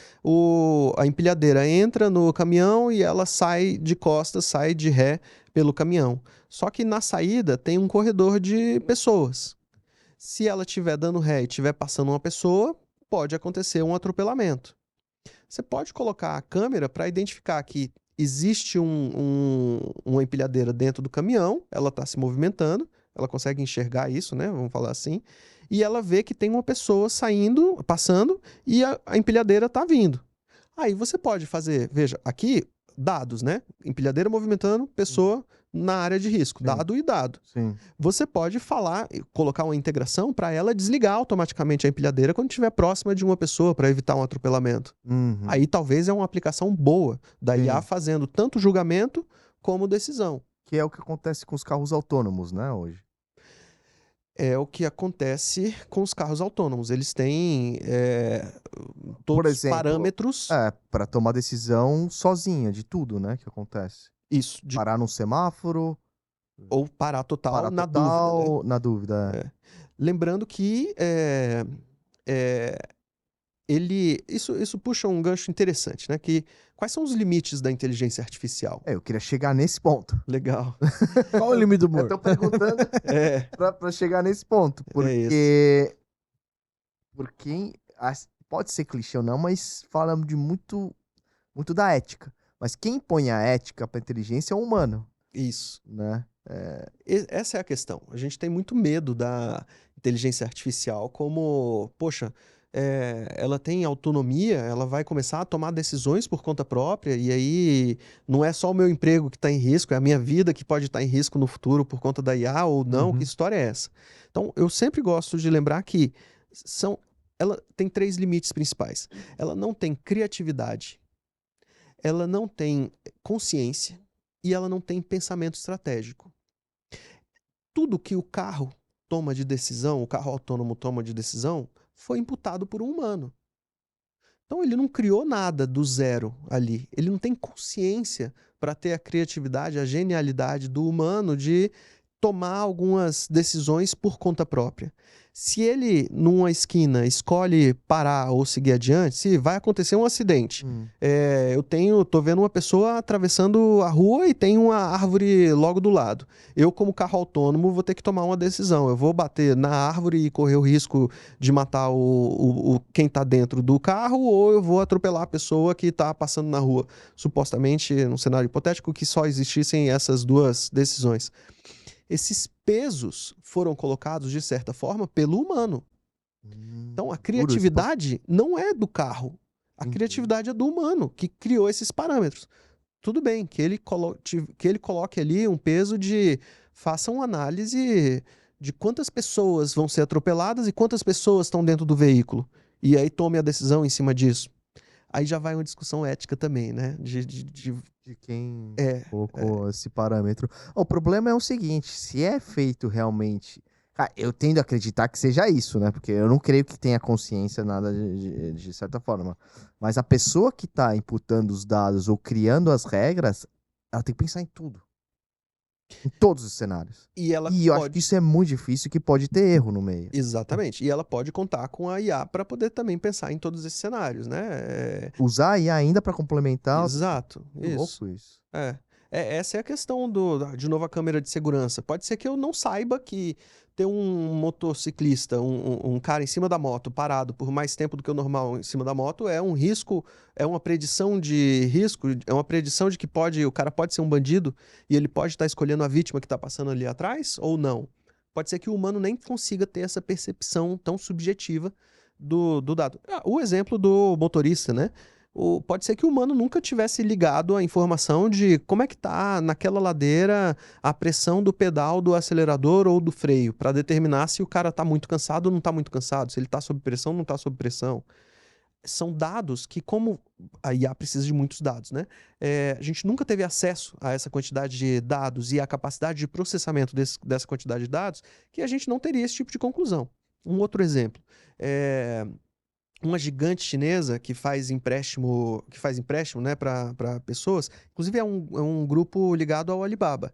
a empilhadeira entra no caminhão e ela sai de costas, sai de ré pelo caminhão. Só que na saída tem um corredor de pessoas. Se ela estiver dando ré e estiver passando uma pessoa, pode acontecer um atropelamento. Você pode colocar a câmera para identificar que existe uma empilhadeira dentro do caminhão, ela está se movimentando, ela consegue enxergar isso, né? Vamos falar assim. E ela vê que tem uma pessoa saindo, passando, e a empilhadeira está vindo. Aí você pode fazer, veja, aqui, dados, né? Empilhadeira movimentando, pessoa na área de risco, Sim. dado e dado. Sim. Você pode colocar uma integração para ela desligar automaticamente a empilhadeira quando estiver próxima de uma pessoa, para evitar um atropelamento. Uhum. Aí talvez é uma aplicação boa da IA Sim. fazendo tanto julgamento como decisão. Que é o que acontece com os carros autônomos, né, hoje. É o que acontece com os carros autônomos. Eles têm Por todos os exemplo, parâmetros. para tomar decisão sozinha de tudo, né, que acontece. Isso, Parar num semáforo, ou parar total parar na total, dúvida, né? na dúvida. Lembrando que isso puxa um gancho interessante, né? Que quais são os limites da inteligência artificial? Eu queria chegar nesse ponto. Legal. Qual o limite do humor? Eu tô perguntando pra chegar nesse ponto. Porque pode ser clichê ou não, mas falamos de muito da ética. Mas quem põe a ética pra inteligência é o humano, Isso. né? Essa é a questão. A gente tem muito medo da inteligência artificial como, poxa, ela tem autonomia, ela vai começar a tomar decisões por conta própria, e aí não é só o meu emprego que está em risco, é a minha vida que pode estar em risco no futuro por conta da IA ou não. Uhum. Que história é essa? Então, eu sempre gosto de lembrar que ela tem 3 limites principais. Ela não tem criatividade, ela não tem consciência e ela não tem pensamento estratégico. Tudo que o carro toma de decisão, o carro autônomo toma de decisão, foi imputado por um humano. Então ele não criou nada do zero ali. Ele não tem consciência para ter a criatividade, a genialidade do humano de tomar algumas decisões por conta própria. Se ele, numa esquina, escolhe parar ou seguir adiante, se vai acontecer um acidente. Tô vendo uma pessoa atravessando a rua e tem uma árvore logo do lado. Eu, como carro autônomo, vou ter que tomar uma decisão. Eu vou bater na árvore e correr o risco de matar quem está dentro do carro, ou eu vou atropelar a pessoa que está passando na rua. Supostamente, num cenário hipotético, que só existissem essas duas decisões. Esses pesos foram colocados, de certa forma, pelo humano. Então, a criatividade não é do carro. A criatividade é do humano, que criou esses parâmetros. Tudo bem que ele coloque ali um peso de... Faça uma análise de quantas pessoas vão ser atropeladas e quantas pessoas estão dentro do veículo. E aí tome a decisão em cima disso. Aí já vai uma discussão ética também, né? De quem colocou esse parâmetro. O problema é o seguinte, se é feito realmente... Cara, eu tendo a acreditar que seja isso, né? Porque eu não creio que tenha consciência nada de certa forma. Mas a pessoa que tá imputando os dados ou criando as regras, ela tem que pensar em tudo. Em todos os cenários. E eu acho que isso é muito difícil, que pode ter erro no meio. Exatamente. E ela pode contar com a IA para poder também pensar em todos esses cenários, né? Usar a IA ainda para complementar. Exato. Louco isso. Essa é a questão de novo, a câmera de segurança. Pode ser que eu não saiba que ter um motociclista, um cara em cima da moto, parado por mais tempo do que o normal em cima da moto, é um risco, é uma predição de risco, é uma predição de que o cara pode ser um bandido e ele pode estar escolhendo a vítima que está passando ali atrás ou não. Pode ser que o humano nem consiga ter essa percepção tão subjetiva do dado. O exemplo do motorista, né? Pode ser que o humano nunca tivesse ligado a informação de como é que tá naquela ladeira a pressão do pedal do acelerador ou do freio, para determinar se o cara tá muito cansado ou não tá muito cansado, se ele tá sob pressão ou não tá sob pressão. São dados que, como a IA precisa de muitos dados, né? A gente nunca teve acesso a essa quantidade de dados e a capacidade de processamento dessa quantidade de dados, que a gente não teria esse tipo de conclusão. Um outro exemplo. Uma gigante chinesa que faz empréstimo, né, para pessoas, inclusive é um grupo ligado ao Alibaba,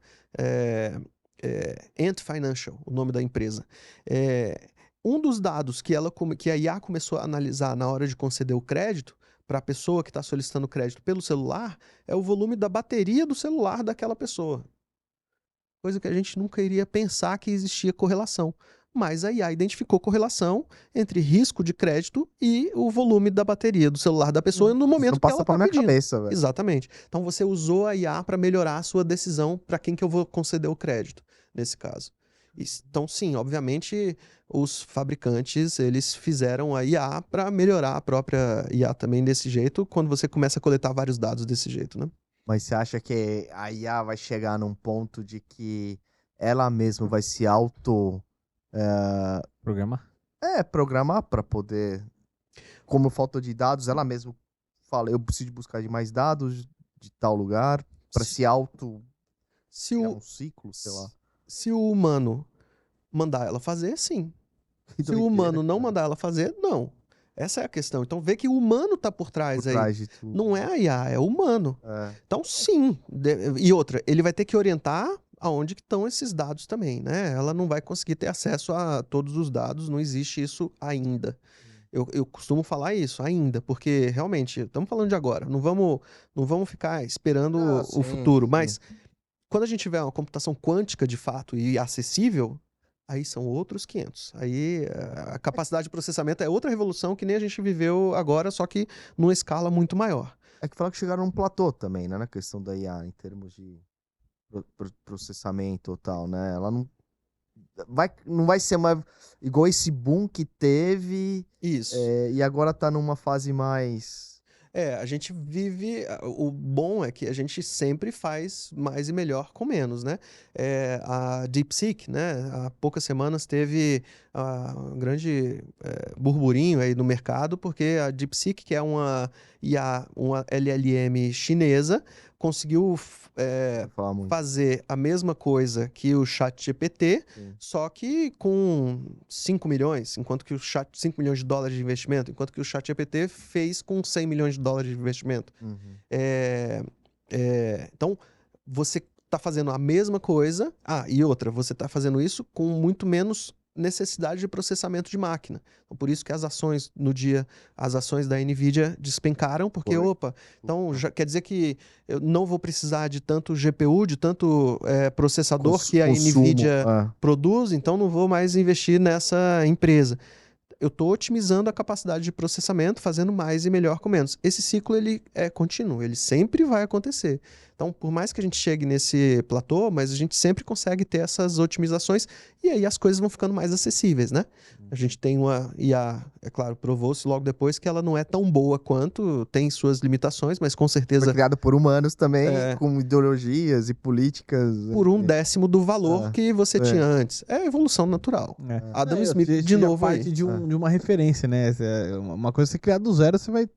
Ant Financial, o nome da empresa. Um dos dados que a IA começou a analisar na hora de conceder o crédito para a pessoa que está solicitando crédito pelo celular é o volume da bateria do celular daquela pessoa. Coisa que a gente nunca iria pensar que existia correlação. mas a IA identificou correlação entre risco de crédito e o volume da bateria do celular da pessoa no Isso momento não que ela passa está pela minha pedindo. cabeça, velho. Exatamente. Então você usou a IA para melhorar a sua decisão para quem que eu vou conceder o crédito, nesse caso. Então, sim, obviamente, os fabricantes, eles fizeram a IA para melhorar a própria IA também desse jeito, quando você começa a coletar vários dados desse jeito, né? Mas você acha que a IA vai chegar num ponto de que ela mesma vai se Programa? programar para poder, como falta de dados, ela mesma fala, eu preciso buscar de mais dados de tal lugar para se Se criar o, um ciclo, sei lá. se o humano mandar ela fazer, sim. Que Se o doideira, humano não cara. mandar ela fazer, não. Essa é a questão. Então vê que o humano tá por trás Por aí. trás de tudo. Não é a IA, é o humano. É. Então, sim. E outra, ele vai ter que orientar aonde que estão esses dados também, né? Ela não vai conseguir ter acesso a todos os dados, não existe isso ainda. Eu costumo falar isso, ainda, porque realmente, estamos falando de agora, não vamos ficar esperando Ah, o sim, futuro, sim. mas quando a gente tiver uma computação quântica de fato e acessível, aí são outros 500. Aí a capacidade de processamento é outra revolução que nem a gente viveu agora, só que numa escala muito maior. É que fala que chegaram num platô também, né? Na questão da IA, em termos de processamento ou tal, né? Ela não vai ser igual esse boom que teve Isso. e agora tá numa fase mais... A gente vive. O bom é que a gente sempre faz mais e melhor com menos, né? A DeepSeek, né? Há poucas semanas teve um grande burburinho aí no mercado, porque a DeepSeek, que é uma IA, uma LLM chinesa, conseguiu Vai falar muito. fazer a mesma coisa que o ChatGPT, Sim. só que com 5 milhões, enquanto que 5 milhões de dólares de investimento, enquanto que o ChatGPT fez com 100 milhões de dólares de investimento. Uhum. Então, você está fazendo a mesma coisa. E outra, você está fazendo isso com muito menos necessidade de processamento de máquina. Então, por isso que as ações da Nvidia despencaram, porque, então já quer dizer que eu não vou precisar de tanto GPU, de tanto processador que a Nvidia produz, então não vou mais investir nessa empresa. Eu estou otimizando a capacidade de processamento, fazendo mais e melhor com menos. Esse ciclo ele é contínuo, ele sempre vai acontecer. Então, por mais que a gente chegue nesse platô, mas a gente sempre consegue ter essas otimizações e aí as coisas vão ficando mais acessíveis, né? A gente tem uma IA, é claro, provou-se logo depois que ela não é tão boa quanto, tem suas limitações, mas com certeza... Foi criada por humanos também, com ideologias e políticas... Por 1/10 do valor que você tinha antes. É a evolução natural. Adam Smith, de novo aí. Parte de uma referência, né? Uma coisa que você criar do zero, você vai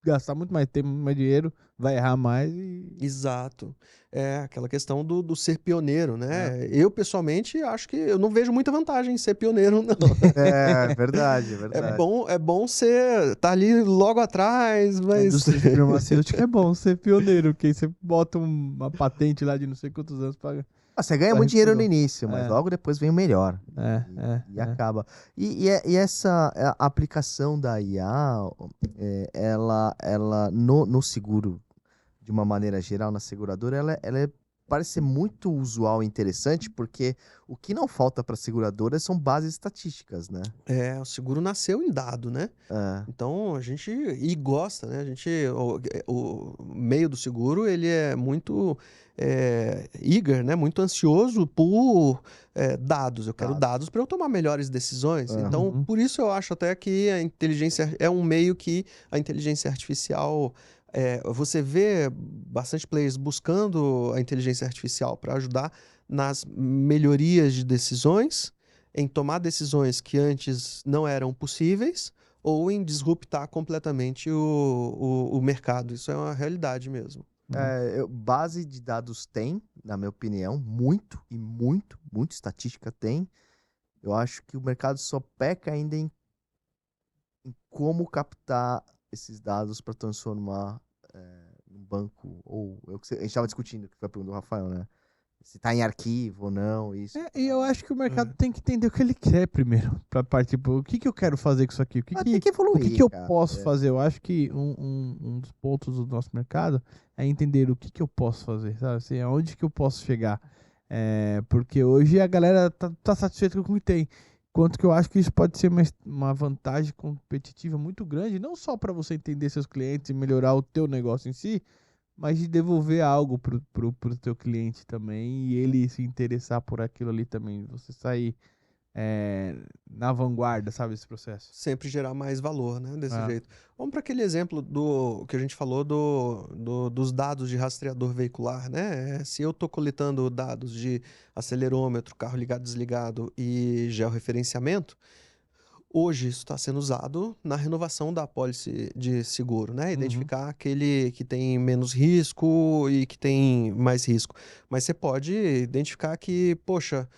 gastar muito mais tempo, muito mais dinheiro, vai errar mais e... Exato. É aquela questão do ser pioneiro, né? Eu, pessoalmente, acho que eu não vejo muita vantagem em ser pioneiro, não. É verdade, é verdade. É bom tá ali logo atrás, A mas... indústria farmacêutica é bom ser pioneiro, porque aí você bota uma patente lá de não sei quantos anos para... Você ganha muito dinheiro no início, mas logo depois vem o melhor. E acaba. E essa aplicação da IA, ela no seguro, de uma maneira geral, na seguradora, ela parece ser muito usual e interessante, porque o que não falta para seguradoras são bases estatísticas, né? O seguro nasceu em dado, né? Então, a gente... E gosta, né? O meio do seguro, ele é muito... eager, né? Muito ansioso por dados. Eu quero dados para eu tomar melhores decisões. Então, por isso eu acho até que a inteligência é um meio que a inteligência artificial... você vê bastante players buscando a inteligência artificial para ajudar nas melhorias de decisões, em tomar decisões que antes não eram possíveis, ou em disruptar completamente o mercado. Isso é uma realidade mesmo. Base de dados tem, na minha opinião, muito estatística tem. Eu acho que o mercado só peca ainda em como captar esses dados para transformar num banco, ou a gente estava discutindo, que foi a pergunta do Rafael, né? Se está em arquivo ou não, isso. E eu acho que o mercado tem que entender o que ele quer primeiro, para partir, tipo, o que eu quero fazer com isso aqui, Tem que evoluir, o que eu posso fazer. Eu acho que um dos pontos do nosso mercado é entender o que eu posso fazer, sabe? Assim, aonde que eu posso chegar. Porque hoje a galera tá satisfeita com o que tem. quanto que eu acho que isso pode ser uma vantagem competitiva muito grande, não só para você entender seus clientes e melhorar o teu negócio em si, mas de devolver algo pro teu cliente também e ele se interessar por aquilo ali também, você sair na vanguarda, sabe, desse processo. Sempre gerar mais valor, né? Desse É. jeito. Vamos para aquele exemplo do que a gente falou dos dados de rastreador veicular, né? Se eu estou coletando dados de acelerômetro, carro ligado, desligado e georreferenciamento, hoje isso está sendo usado na renovação da apólice de seguro, né? Identificar aquele que tem menos risco e que tem mais risco. Mas você pode identificar que, poxa,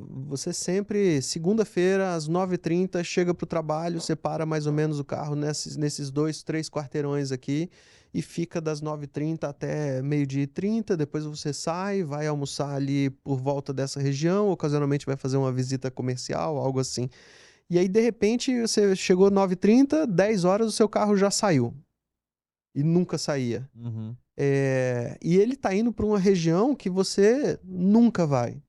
você sempre, segunda-feira, às 9h30, chega para o trabalho, separa mais ou menos o carro nesses 2, 3 quarteirões aqui e fica das 9h30 até meio-dia e 30. Depois você sai, vai almoçar ali por volta dessa região, ocasionalmente vai fazer uma visita comercial, algo assim. E aí, de repente, você chegou 9h30, 10 horas, o seu carro já saiu. E nunca saía. Uhum. E ele está indo para uma região que você nunca vai.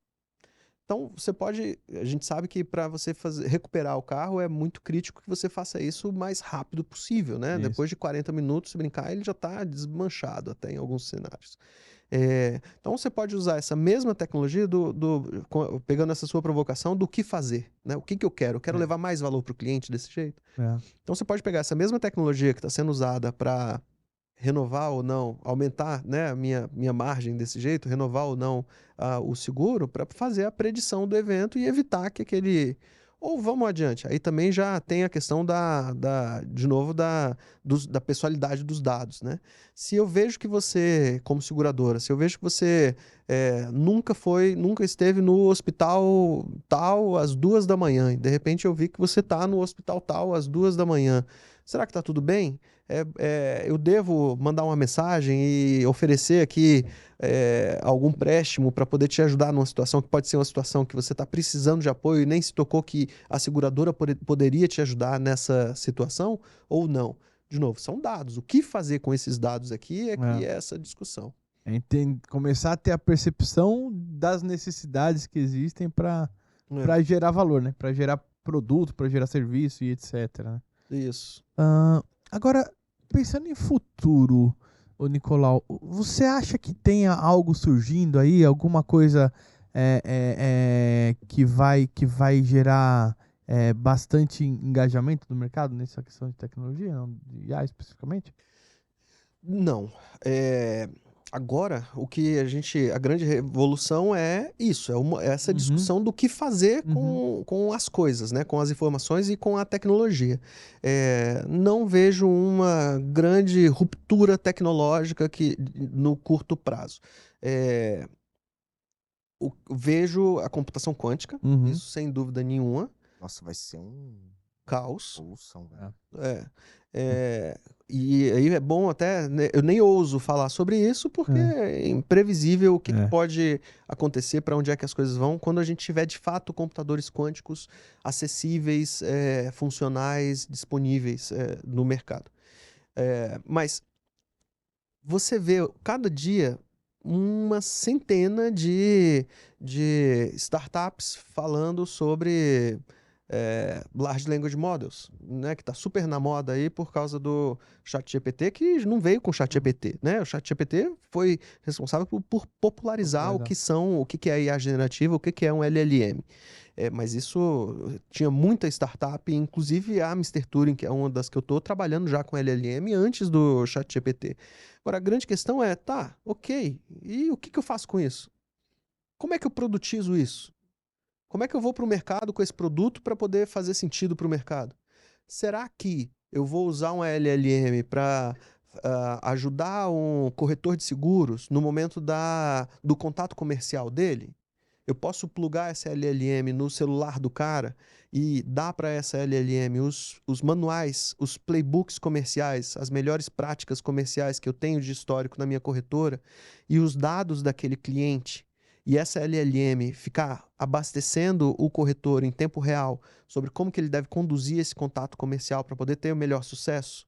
Então, você pode... A gente sabe que para você recuperar o carro é muito crítico que você faça isso o mais rápido possível, né? Isso. Depois de 40 minutos, se brincar, ele já está desmanchado até em alguns cenários. Então você pode usar essa mesma tecnologia, pegando essa sua provocação, do que fazer, né? O que eu quero? Eu quero levar mais valor para o cliente desse jeito? Então você pode pegar essa mesma tecnologia que está sendo usada para renovar ou não, aumentar, né, a minha margem desse jeito, renovar ou não o seguro, para fazer a predição do evento e evitar que aquele... Ou vamos adiante, aí também já tem a questão de novo, da pessoalidade dos dados, né? Se eu vejo que você, como seguradora, se eu vejo que você nunca esteve no hospital tal às 2h da manhã, e de repente eu vi que você está no hospital tal às 2h da manhã, será que está tudo bem? Eu devo mandar uma mensagem e oferecer aqui algum empréstimo para poder te ajudar numa situação que pode ser uma situação que você está precisando de apoio e nem se tocou que a seguradora poderia te ajudar nessa situação ou não? De novo, são dados. O que fazer com esses dados aqui que é essa discussão. Começar a ter a percepção das necessidades que existem para gerar valor, né? Para gerar produto, para gerar serviço e etc. Né? Isso. Agora, pensando em futuro, ô Nicolau, você acha que tenha algo surgindo aí, alguma coisa que vai gerar bastante engajamento no mercado nessa questão de tecnologia, não, de IA especificamente? Não. Agora, a grande revolução é isso, essa discussão do que fazer com as coisas, né? Com as informações e com a tecnologia. Não vejo uma grande ruptura tecnológica no curto prazo. Vejo a computação quântica, isso sem dúvida nenhuma. Nossa, vai ser um caos. Solução, E aí é bom até, né, eu nem ouso falar sobre isso porque é imprevisível o que pode acontecer, para onde é que as coisas vão, quando a gente tiver de fato computadores quânticos acessíveis, funcionais, disponíveis no mercado. Mas você vê cada dia uma centena de startups falando sobre Large Language Models, né, que está super na moda aí por causa do ChatGPT, que não veio com o ChatGPT, né? O ChatGPT foi responsável por popularizar o que é IA generativa, o que é um LLM. Mas isso tinha muita startup, inclusive a Mr. Turing, que é uma das que eu estou trabalhando já com LLM antes do ChatGPT. Agora, a grande questão é, tá, ok, e o que eu faço com isso? Como é que eu produtizo isso? Como é que eu vou para o mercado com esse produto para poder fazer sentido para o mercado? Será que eu vou usar um LLM para ajudar um corretor de seguros no momento do contato comercial dele? Eu posso plugar essa LLM no celular do cara e dar para essa LLM os manuais, os playbooks comerciais, as melhores práticas comerciais que eu tenho de histórico na minha corretora e os dados daquele cliente. E essa LLM ficar abastecendo o corretor em tempo real sobre como que ele deve conduzir esse contato comercial para poder ter o melhor sucesso?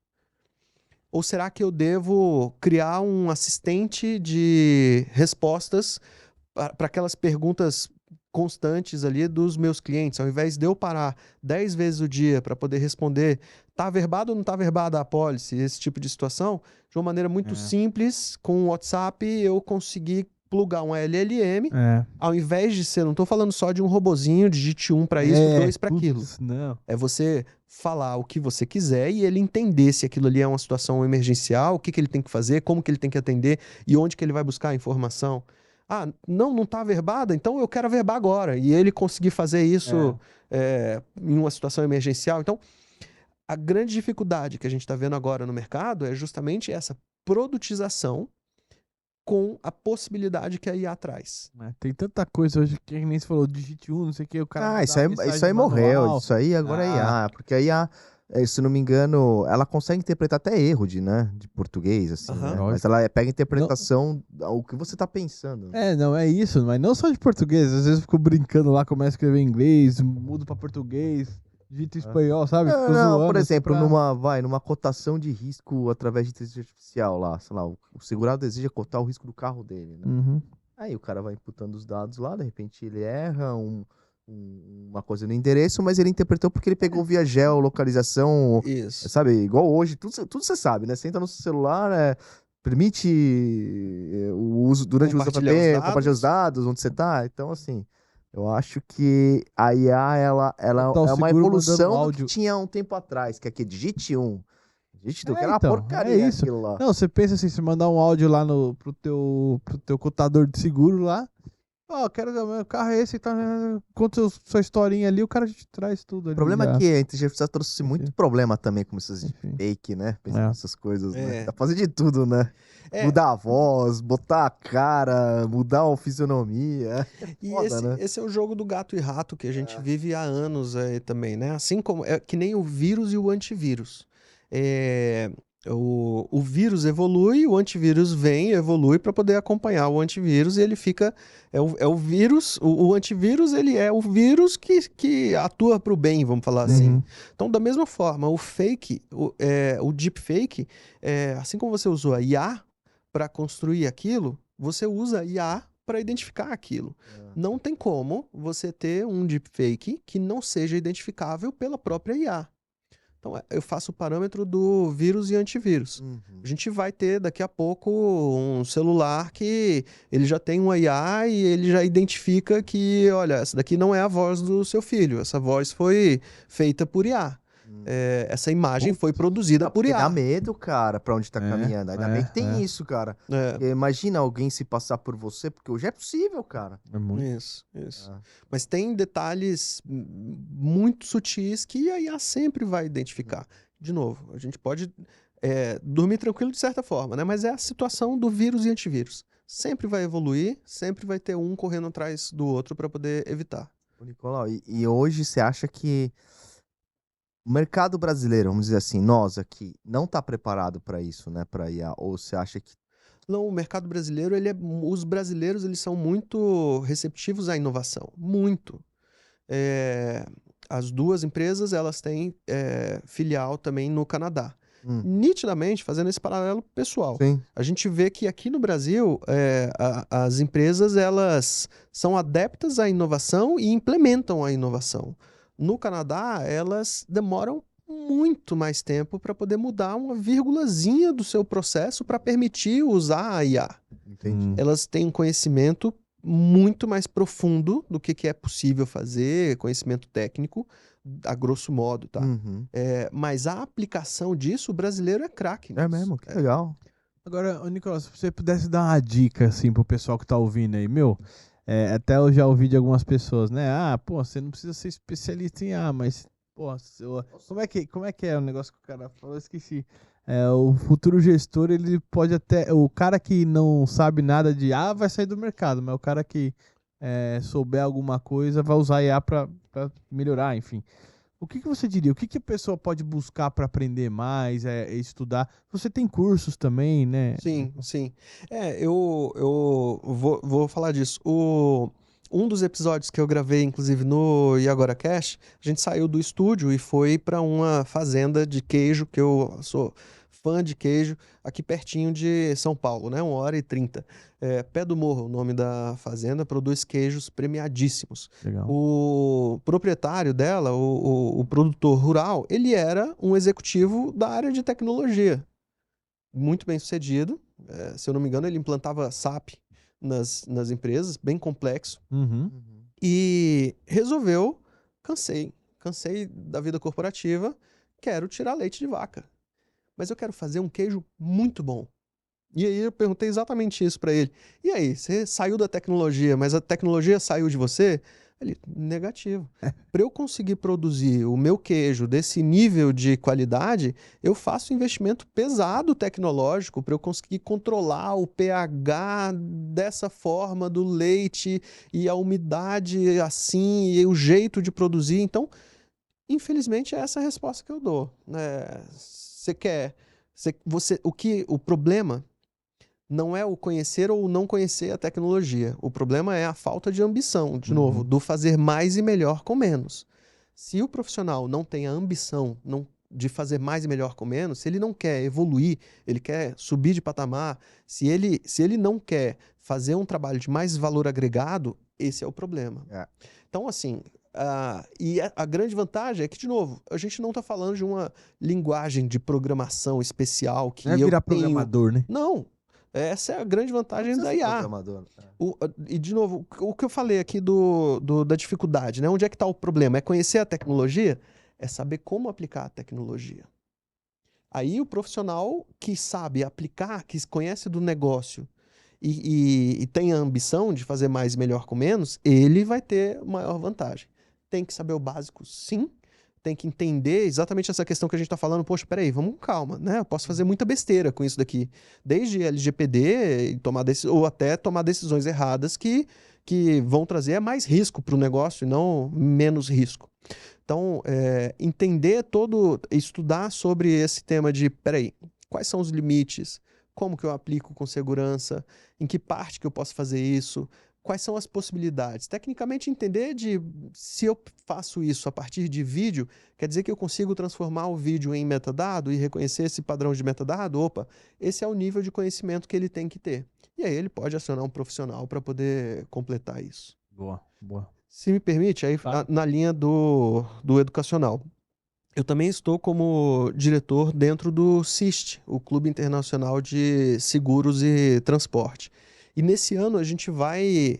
Ou será que eu devo criar um assistente de respostas para aquelas perguntas constantes ali dos meus clientes. Ao invés de eu parar 10 vezes o dia para poder responder, tá averbado ou não tá averbada a apólice, esse tipo de situação, de uma maneira muito simples, com o WhatsApp eu consegui plugar um LLM, ao invés de ser, não tô falando só de um robozinho, digite 1 para isso, 2 para aquilo. Não. É você falar o que você quiser e ele entender se aquilo ali é uma situação emergencial, o que ele tem que fazer, como que ele tem que atender e onde que ele vai buscar a informação. Ah, não tá averbada? Então eu quero averbar agora. E ele conseguir fazer isso em uma situação emergencial. Então, a grande dificuldade que a gente está vendo agora no mercado é justamente essa produtização com a possibilidade que a IA traz. Tem tanta coisa hoje que nem você falou, digite 1, não sei o que, o cara... Isso aí morreu, isso aí agora é IA, porque a IA, se não me engano, ela consegue interpretar até erro de português, assim, né? Mas ela pega a interpretação, o que você tá pensando. Não, é isso, mas não só de português, às vezes eu fico brincando lá, começo a escrever em inglês, mudo pra português, digito em espanhol, sabe? Fico zoando, por exemplo, assim, numa cotação de risco através de inteligência artificial lá, sei lá, o segurado deseja cotar o risco do carro dele, né? Uhum. Aí o cara vai imputando os dados lá, de repente ele erra uma coisa no endereço, mas ele interpretou porque ele pegou via geolocalização, sabe? Igual hoje, tudo você sabe, né? Você entra no seu celular, permite o uso durante o uso do app, compartilhar os dados, onde você tá. Então, assim, eu acho que a IA, ela é uma evolução do que tinha um tempo atrás, que é que digite 1. Digite 2, que era uma porcaria aquilo lá. Não, você pensa assim, você mandar um áudio lá pro teu cotador de seguro lá, quero ver, meu carro é esse, tá, conta sua historinha ali, o cara te traz tudo ali. O problema é que a inteligência artificial trouxe muito problema também com esses fake, né? Essas coisas, né? Dá pra fazer de tudo, né? Mudar a voz, botar a cara, mudar a fisionomia. Esse é o jogo do gato e rato que a gente vive há anos aí também, né? Assim como, é que nem o vírus e o antivírus. O vírus evolui, o antivírus evolui para poder acompanhar o antivírus e ele fica... É o vírus, o antivírus, ele é o vírus que atua para o bem, vamos falar assim. Então, da mesma forma, o fake, o deepfake, assim como você usou a IA para construir aquilo, você usa a IA para identificar aquilo. Não tem como você ter um deepfake que não seja identificável pela própria IA. Então, eu faço o parâmetro do vírus e antivírus. A gente vai ter, daqui a pouco, um celular que ele já tem uma IA e ele já identifica que, olha, essa daqui não é a voz do seu filho, essa voz foi feita por IA. Essa imagem foi produzida por IA. Dá medo, cara, pra onde tá caminhando. Ainda bem que tem isso, cara. Imagina alguém se passar por você, porque hoje é possível, cara. Isso. Mas tem detalhes muito sutis que a IA sempre vai identificar. De novo, a gente pode dormir tranquilo de certa forma, né? Mas é a situação do vírus e antivírus. Sempre vai evoluir, sempre vai ter um correndo atrás do outro para poder evitar. Nicolau, e hoje você acha que o mercado brasileiro, vamos dizer assim, nós aqui, não está preparado para isso, né, para IA? Ou você acha que... Não, o mercado brasileiro, os brasileiros, eles são muito receptivos à inovação, muito. As duas empresas, elas têm filial também no Canadá. Nitidamente, fazendo esse paralelo pessoal, a gente vê que aqui no Brasil, as empresas, elas são adeptas à inovação e implementam a inovação. No Canadá, elas demoram muito mais tempo para poder mudar uma vírgulazinha do seu processo para permitir usar a IA. Entendi. Elas têm um conhecimento muito mais profundo do que é possível fazer, conhecimento técnico, a grosso modo, tá? Mas a aplicação disso, o brasileiro é craque. É mesmo, que legal. Agora, Nicolas, se você pudesse dar uma dica, assim, pro pessoal que tá ouvindo aí, até eu já ouvi de algumas pessoas, né? Você não precisa ser especialista em mas, como é que é o negócio que o cara falou? Eu esqueci. O futuro gestor, ele pode até... O cara que não sabe nada de IA vai sair do mercado, mas o cara que souber alguma coisa vai usar IA pra melhorar, enfim. O que você diria? O que a pessoa pode buscar para aprender mais, estudar? Você tem cursos também, né? Sim. Eu vou falar disso. Um dos episódios que eu gravei, inclusive, no E Agora Cash, a gente saiu do estúdio e foi para uma fazenda de queijo, que eu sou fã de queijo, aqui pertinho de São Paulo, né? 1h30. Pé do Morro, o nome da fazenda, produz queijos premiadíssimos. Legal. O proprietário dela, o produtor rural, ele era um executivo da área de tecnologia. Muito bem sucedido. Se eu não me engano, ele implantava SAP nas empresas, bem complexo. Uhum. E resolveu, cansei da vida corporativa, quero tirar leite de vaca. Mas eu quero fazer um queijo muito bom. E aí eu perguntei exatamente isso para ele. E aí, você saiu da tecnologia, mas a tecnologia saiu de você? Ele, negativo. Para eu conseguir produzir o meu queijo desse nível de qualidade, eu faço investimento pesado tecnológico para eu conseguir controlar o pH dessa forma do leite e a umidade assim e o jeito de produzir. Então, infelizmente, é essa a resposta que eu dou. O problema não é o conhecer ou não conhecer a tecnologia. O problema é a falta de ambição, de novo, do fazer mais e melhor com menos. Se o profissional não tem a ambição de fazer mais e melhor com menos, se ele não quer evoluir, ele quer subir de patamar, se ele não quer fazer um trabalho de mais valor agregado, esse é o problema. Então, assim, a grande vantagem é que, de novo, a gente não está falando de uma linguagem de programação especial que não é virar programador, né? Não. Essa é a grande vantagem da IA. E, de novo, o que eu falei aqui da dificuldade, né? Onde é que está o problema? É conhecer a tecnologia? É saber como aplicar a tecnologia. Aí o profissional que sabe aplicar, que conhece do negócio e tem a ambição de fazer mais e melhor com menos, ele vai ter maior vantagem. Tem que saber o básico, sim. Tem que entender exatamente essa questão que a gente está falando. Poxa, peraí, vamos com calma, né? Eu posso fazer muita besteira com isso daqui. Desde LGPD ou até tomar decisões erradas que vão trazer mais risco para o negócio e não menos risco. Então, estudar sobre esse tema de, peraí, quais são os limites? Como que eu aplico com segurança? Em que parte que eu posso fazer isso? Quais são as possibilidades? Tecnicamente, entender se eu faço isso a partir de vídeo, quer dizer que eu consigo transformar o vídeo em metadado e reconhecer esse padrão de metadado? Opa, esse é o nível de conhecimento que ele tem que ter. E aí ele pode acionar um profissional para poder completar isso. Boa. Se me permite, aí na linha do educacional. Eu também estou como diretor dentro do CIST, o Clube Internacional de Seguros e Transporte. E nesse ano a gente vai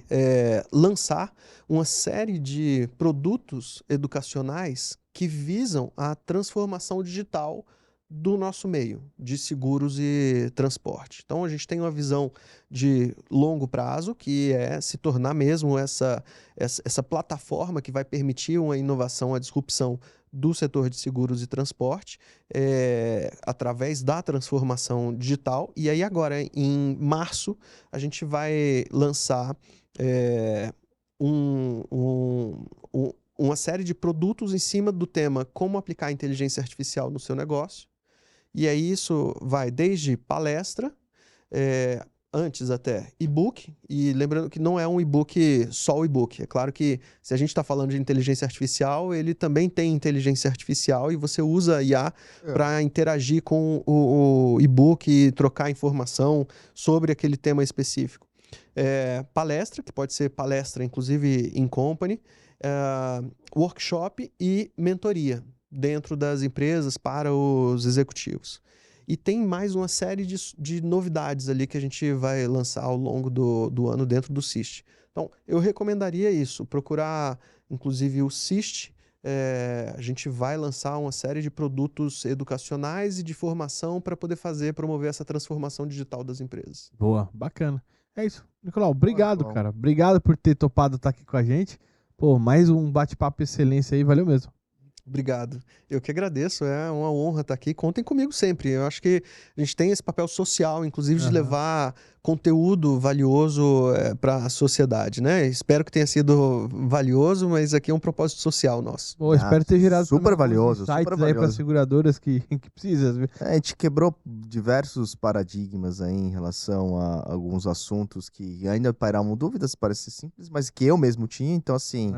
lançar uma série de produtos educacionais que visam a transformação digital do nosso meio de seguros e transporte. Então a gente tem uma visão de longo prazo, que é se tornar mesmo essa plataforma que vai permitir uma inovação, a disrupção do setor de seguros e transporte através da transformação digital. E aí agora, em março, a gente vai lançar uma série de produtos em cima do tema como aplicar a inteligência artificial no seu negócio. E aí isso vai desde palestra, antes até e-book, e lembrando que não é um e-book só o e-book. É claro que se a gente está falando de inteligência artificial, ele também tem inteligência artificial e você usa a IA para interagir com o e-book e trocar informação sobre aquele tema específico. Palestra, que pode ser palestra inclusive in company, workshop e mentoria dentro das empresas para os executivos. E tem mais uma série de novidades ali que a gente vai lançar ao longo do ano dentro do CIST. Então, eu recomendaria isso, procurar inclusive o CIST. A gente vai lançar uma série de produtos educacionais e de formação para poder promover essa transformação digital das empresas. Boa, bacana. É isso. Nicolau, obrigado, cara. Obrigado por ter topado estar aqui com a gente. Pô, mais um bate-papo excelência aí, valeu mesmo. Obrigado. Eu que agradeço, é uma honra estar aqui. Contem comigo sempre. Eu acho que a gente tem esse papel social, inclusive, de levar conteúdo valioso para a sociedade, né? Espero que tenha sido valioso, mas aqui é um propósito social nosso. Pô, espero ter gerado super valioso, sites aí para seguradoras que precisa. A gente quebrou diversos paradigmas aí em relação a alguns assuntos que ainda pairavam dúvidas, parece simples, mas que eu mesmo tinha. Então, assim...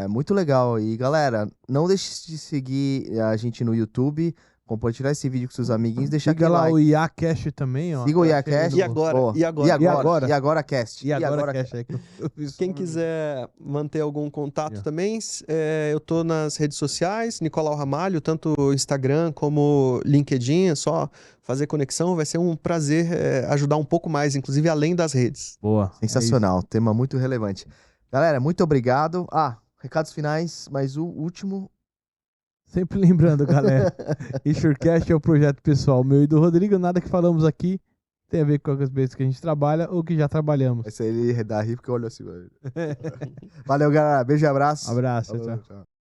muito legal. E galera, não deixe de seguir a gente no YouTube compartilhar esse vídeo com seus amiguinhos, deixar Siga aquele lá like. o IACast também, ó. Siga o IACast. E agora? Boa. E agora? E agora cast. E agora Cast é que eu fiz Quem só- quiser manter algum contato Yeah. também, eu tô nas redes sociais, Nicolau Ramalho, tanto Instagram como LinkedIn, é só fazer conexão, vai ser um prazer ajudar um pouco mais, inclusive além das redes. Boa. é Sensacional, tema muito relevante. Galera, muito obrigado. Recados finais, mas o último. Sempre lembrando, galera, InsureCast é um projeto pessoal meu e do Rodrigo. Nada que falamos aqui tem a ver com as vezes que a gente trabalha ou que já trabalhamos. Esse aí ele dá rir porque eu olho assim. Valeu, galera. Beijo e abraço. Abraço, Falou, tchau. tchau.